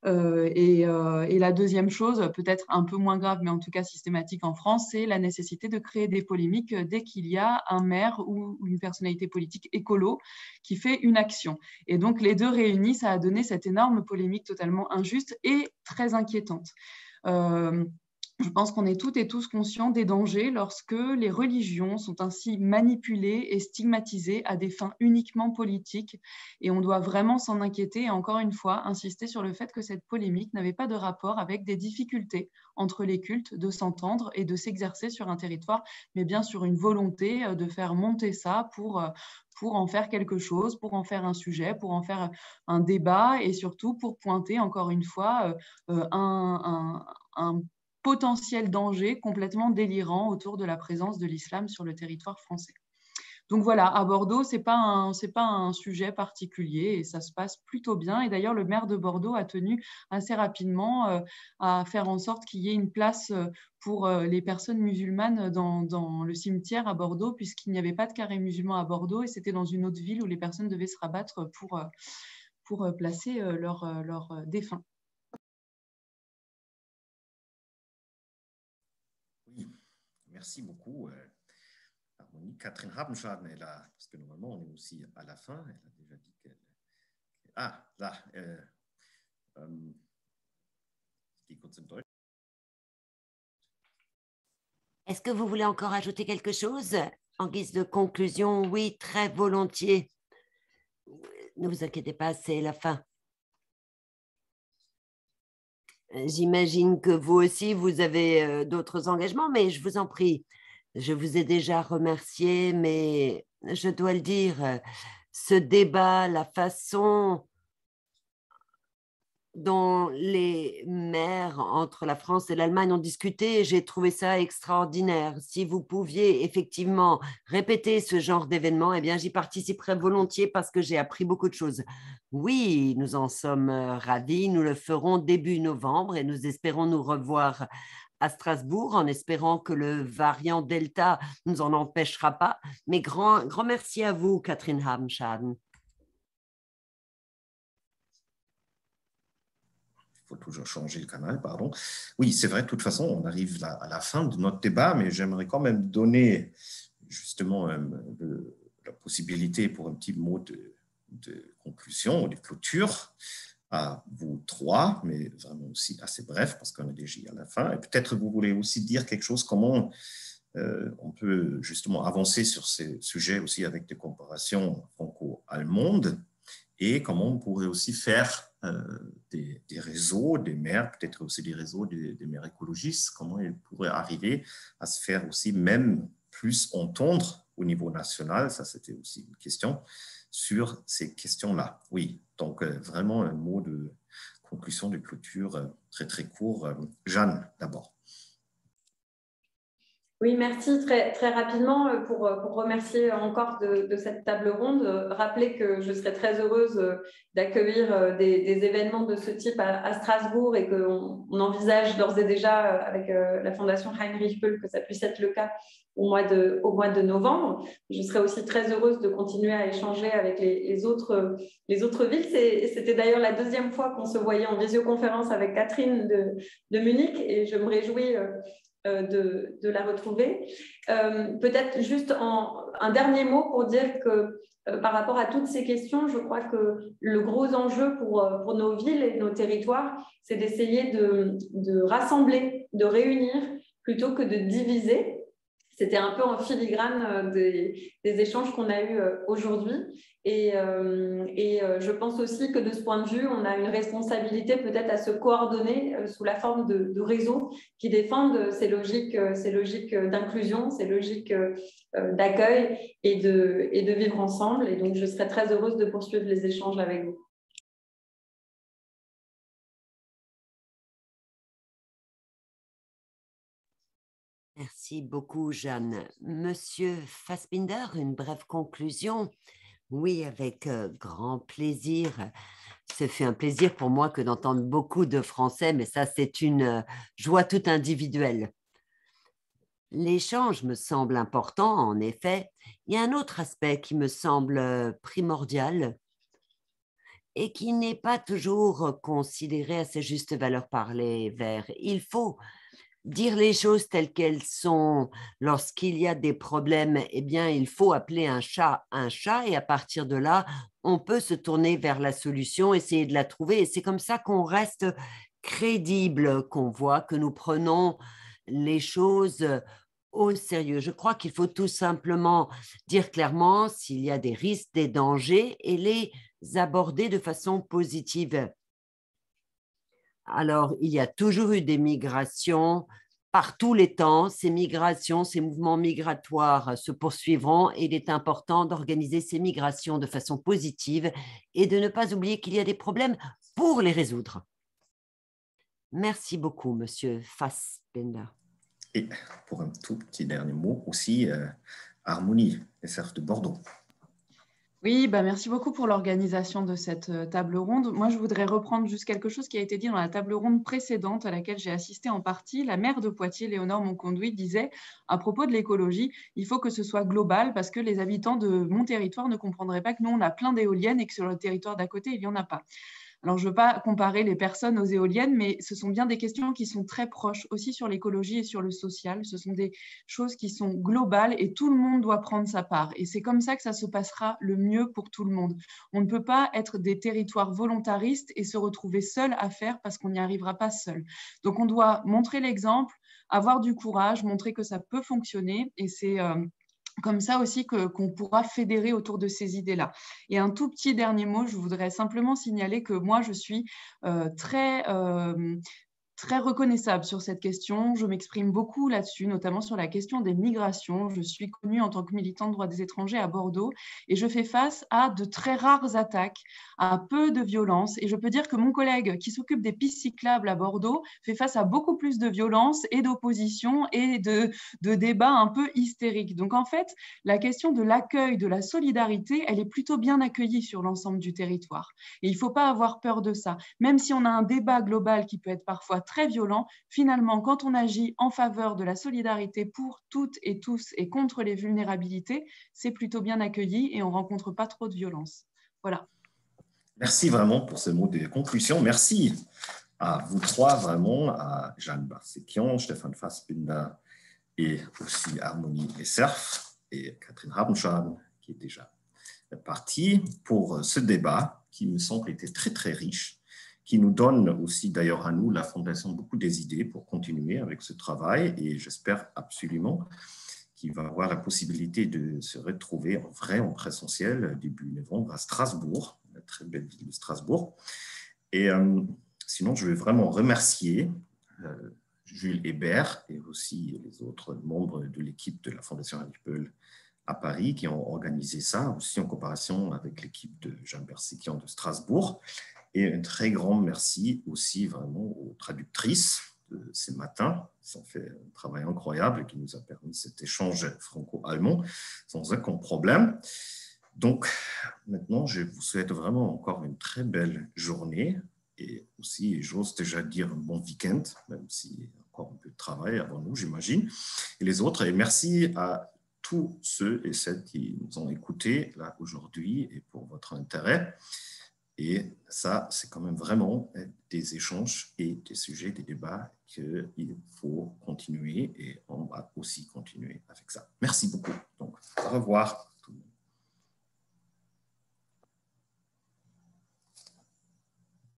Speaker 2: Et la deuxième chose, peut-être un peu moins grave, mais en tout cas systématique en France, c'est la nécessité de créer des polémiques dès qu'il y a un maire ou une personnalité politique écolo qui fait une action. Et donc, les deux réunis, ça a donné cette énorme polémique totalement injuste et très inquiétante. Je pense qu'on est toutes et tous conscients des dangers lorsque les religions sont ainsi manipulées et stigmatisées à des fins uniquement politiques. Et on doit vraiment s'en inquiéter et encore une fois insister sur le fait que cette polémique n'avait pas de rapport avec des difficultés entre les cultes de s'entendre et de s'exercer sur un territoire, mais bien sur une volonté de faire monter ça pour en faire quelque chose, pour en faire un sujet, pour en faire un débat et surtout pour pointer encore une fois un potentiel danger complètement délirant autour de la présence de l'islam sur le territoire français. Donc voilà, à Bordeaux, ce n'est pas un sujet particulier et ça se passe plutôt bien. Et d'ailleurs, le maire de Bordeaux a tenu assez rapidement à faire en sorte qu'il y ait une place pour les personnes musulmanes dans le cimetière à Bordeaux, puisqu'il n'y avait pas de carré musulman à Bordeaux et c'était dans une autre ville où les personnes devaient se rabattre pour placer leurs défunts.
Speaker 3: Merci beaucoup, Harmonie. Catherine Habenschaden est là, parce que normalement, on est aussi à la fin. Elle a déjà dit qu'elle... Ah, là.
Speaker 1: Est-ce que vous voulez encore ajouter quelque chose en guise de conclusion? Oui, très volontiers. Ne vous inquiétez pas, c'est la fin. J'imagine que vous aussi, vous avez d'autres engagements, mais je vous en prie. Je vous ai déjà remercié, mais je dois le dire, ce débat, la façon dont les maires entre la France et l'Allemagne ont discuté, j'ai trouvé ça extraordinaire. Si vous pouviez effectivement répéter ce genre d'événement, eh bien, j'y participerais volontiers parce que j'ai appris beaucoup de choses. Oui, nous en sommes ravis. Nous le ferons début novembre et nous espérons nous revoir à Strasbourg en espérant que le variant Delta ne nous en empêchera pas. Mais grand merci à vous, Catherine Habenschaden.
Speaker 3: Il faut toujours changer le canal, pardon. Oui, c'est vrai, de toute façon, on arrive à la fin de notre débat, mais j'aimerais quand même donner justement la possibilité pour un petit mot de conclusion ou de clôture à vous trois, mais vraiment aussi assez bref, parce qu'on est déjà à la fin. Et peut-être vous voulez aussi dire quelque chose, comment on peut justement avancer sur ces sujets aussi avec des comparaisons franco-allemandes, et comment on pourrait aussi faire des réseaux, des maires, peut-être aussi des réseaux des maires écologistes, comment ils pourraient arriver à se faire aussi même plus entendre au niveau national, ça c'était aussi une question, sur ces questions-là. Oui, donc vraiment un mot de conclusion, de clôture très très court. Jeanne, d'abord.
Speaker 4: Oui, merci. Très, très rapidement, pour remercier encore de cette table ronde, rappeler que je serais très heureuse d'accueillir des événements de ce type à Strasbourg et qu'on envisage d'ores et déjà avec la Fondation Heinrich Böll que ça puisse être le cas au mois de novembre. Je serais aussi très heureuse de continuer à échanger avec les autres villes. C'était d'ailleurs la deuxième fois qu'on se voyait en visioconférence avec Catherine de Munich et je me réjouis de la retrouver. Peut-être juste un dernier mot pour dire que par rapport à toutes ces questions, je crois que le gros enjeu pour nos villes et nos territoires, c'est d'essayer de rassembler, de réunir plutôt que de diviser. C'était un peu en filigrane des échanges qu'on a eus aujourd'hui. Et je pense aussi que de ce point de vue, on a une responsabilité peut-être à se coordonner sous la forme de réseaux qui défendent ces logiques d'inclusion, ces logiques d'accueil et de vivre ensemble. Et donc, je serais très heureuse de poursuivre les échanges avec vous.
Speaker 1: Merci beaucoup, Jeanne. Monsieur Fassbinder, une brève conclusion. Oui, avec grand plaisir. Ce fut un plaisir pour moi que d'entendre beaucoup de Français, mais ça, c'est une joie toute individuelle. L'échange me semble important, en effet. Il y a un autre aspect qui me semble primordial et qui n'est pas toujours considéré à sa juste valeur par les Verts. Il faut dire les choses telles qu'elles sont. Lorsqu'il y a des problèmes, eh bien, il faut appeler un chat, et à partir de là, on peut se tourner vers la solution, essayer de la trouver. Et c'est comme ça qu'on reste crédible, qu'on voit que nous prenons les choses au sérieux. Je crois qu'il faut tout simplement dire clairement s'il y a des risques, des dangers et les aborder de façon positive. Alors, il y a toujours eu des migrations par tous les temps. Ces migrations, ces mouvements migratoires se poursuivront et il est important d'organiser ces migrations de façon positive et de ne pas oublier qu'il y a des problèmes pour les résoudre. Merci beaucoup, Monsieur Fassbender.
Speaker 3: Et pour un tout petit dernier mot aussi, Harmonie, SRF de Bordeaux.
Speaker 2: Oui, merci beaucoup pour l'organisation de cette table ronde. Moi, je voudrais reprendre juste quelque chose qui a été dit dans la table ronde précédente à laquelle j'ai assisté en partie. La maire de Poitiers, Léonore Monconduit, disait à propos de l'écologie, il faut que ce soit global parce que les habitants de mon territoire ne comprendraient pas que nous, on a plein d'éoliennes et que sur le territoire d'à côté, il n'y en a pas. Alors, je ne veux pas comparer les personnes aux éoliennes, mais ce sont bien des questions qui sont très proches aussi sur l'écologie et sur le social. Ce sont des choses qui sont globales et tout le monde doit prendre sa part. Et c'est comme ça que ça se passera le mieux pour tout le monde. On ne peut pas être des territoires volontaristes et se retrouver seul à faire parce qu'on n'y arrivera pas seul. Donc, on doit montrer l'exemple, avoir du courage, montrer que ça peut fonctionner et c'est comme ça aussi qu'on pourra fédérer autour de ces idées-là. Et un tout petit dernier mot, je voudrais simplement signaler que moi, je suis très reconnaissable sur cette question. Je m'exprime beaucoup là-dessus, notamment sur la question des migrations. Je suis connue en tant que militante droits des étrangers à Bordeaux et je fais face à de très rares attaques, à peu de violence. Et je peux dire que mon collègue qui s'occupe des pistes cyclables à Bordeaux fait face à beaucoup plus de violence et d'opposition et de débats un peu hystériques. Donc en fait, la question de l'accueil, de la solidarité, elle est plutôt bien accueillie sur l'ensemble du territoire. Et il ne faut pas avoir peur de ça. Même si on a un débat global qui peut être parfois très violent, finalement, quand on agit en faveur de la solidarité pour toutes et tous et contre les vulnérabilités, c'est plutôt bien accueilli et on ne rencontre pas trop de violence. Voilà.
Speaker 3: Merci vraiment pour ce mot de conclusion. Merci à vous trois, vraiment, à Jeanne Barsekian, Stefan Fassbinder et aussi Harmonie SRF et Catherine Habenschaden, qui est déjà partie pour ce débat qui me semble était très, très riche, qui nous donne aussi d'ailleurs à nous, la Fondation, beaucoup des idées pour continuer avec ce travail et j'espère absolument qu'il va avoir la possibilité de se retrouver en vrai, en présentiel, début novembre à Strasbourg, la très belle ville de Strasbourg. Et sinon, je veux vraiment remercier Jules Hébert et aussi les autres membres de l'équipe de la Fondation Heinrich Böll à Paris qui ont organisé ça, aussi en coopération avec l'équipe de Jeanne Barsekian de Strasbourg. Et un très grand merci aussi vraiment aux traductrices de ces matins. Ils ont fait un travail incroyable qui nous a permis cet échange franco-allemand sans aucun problème. Donc maintenant, je vous souhaite vraiment encore une très belle journée et aussi, j'ose déjà dire, un bon week-end, même s'il y a encore un peu de travail avant nous, j'imagine. Et les autres, et merci à tous ceux et celles qui nous ont écoutés là aujourd'hui et pour votre intérêt. Et ça, c'est quand même vraiment des échanges et des sujets, des débats qu'il faut continuer et on va aussi continuer avec ça. Merci beaucoup. Donc, au revoir.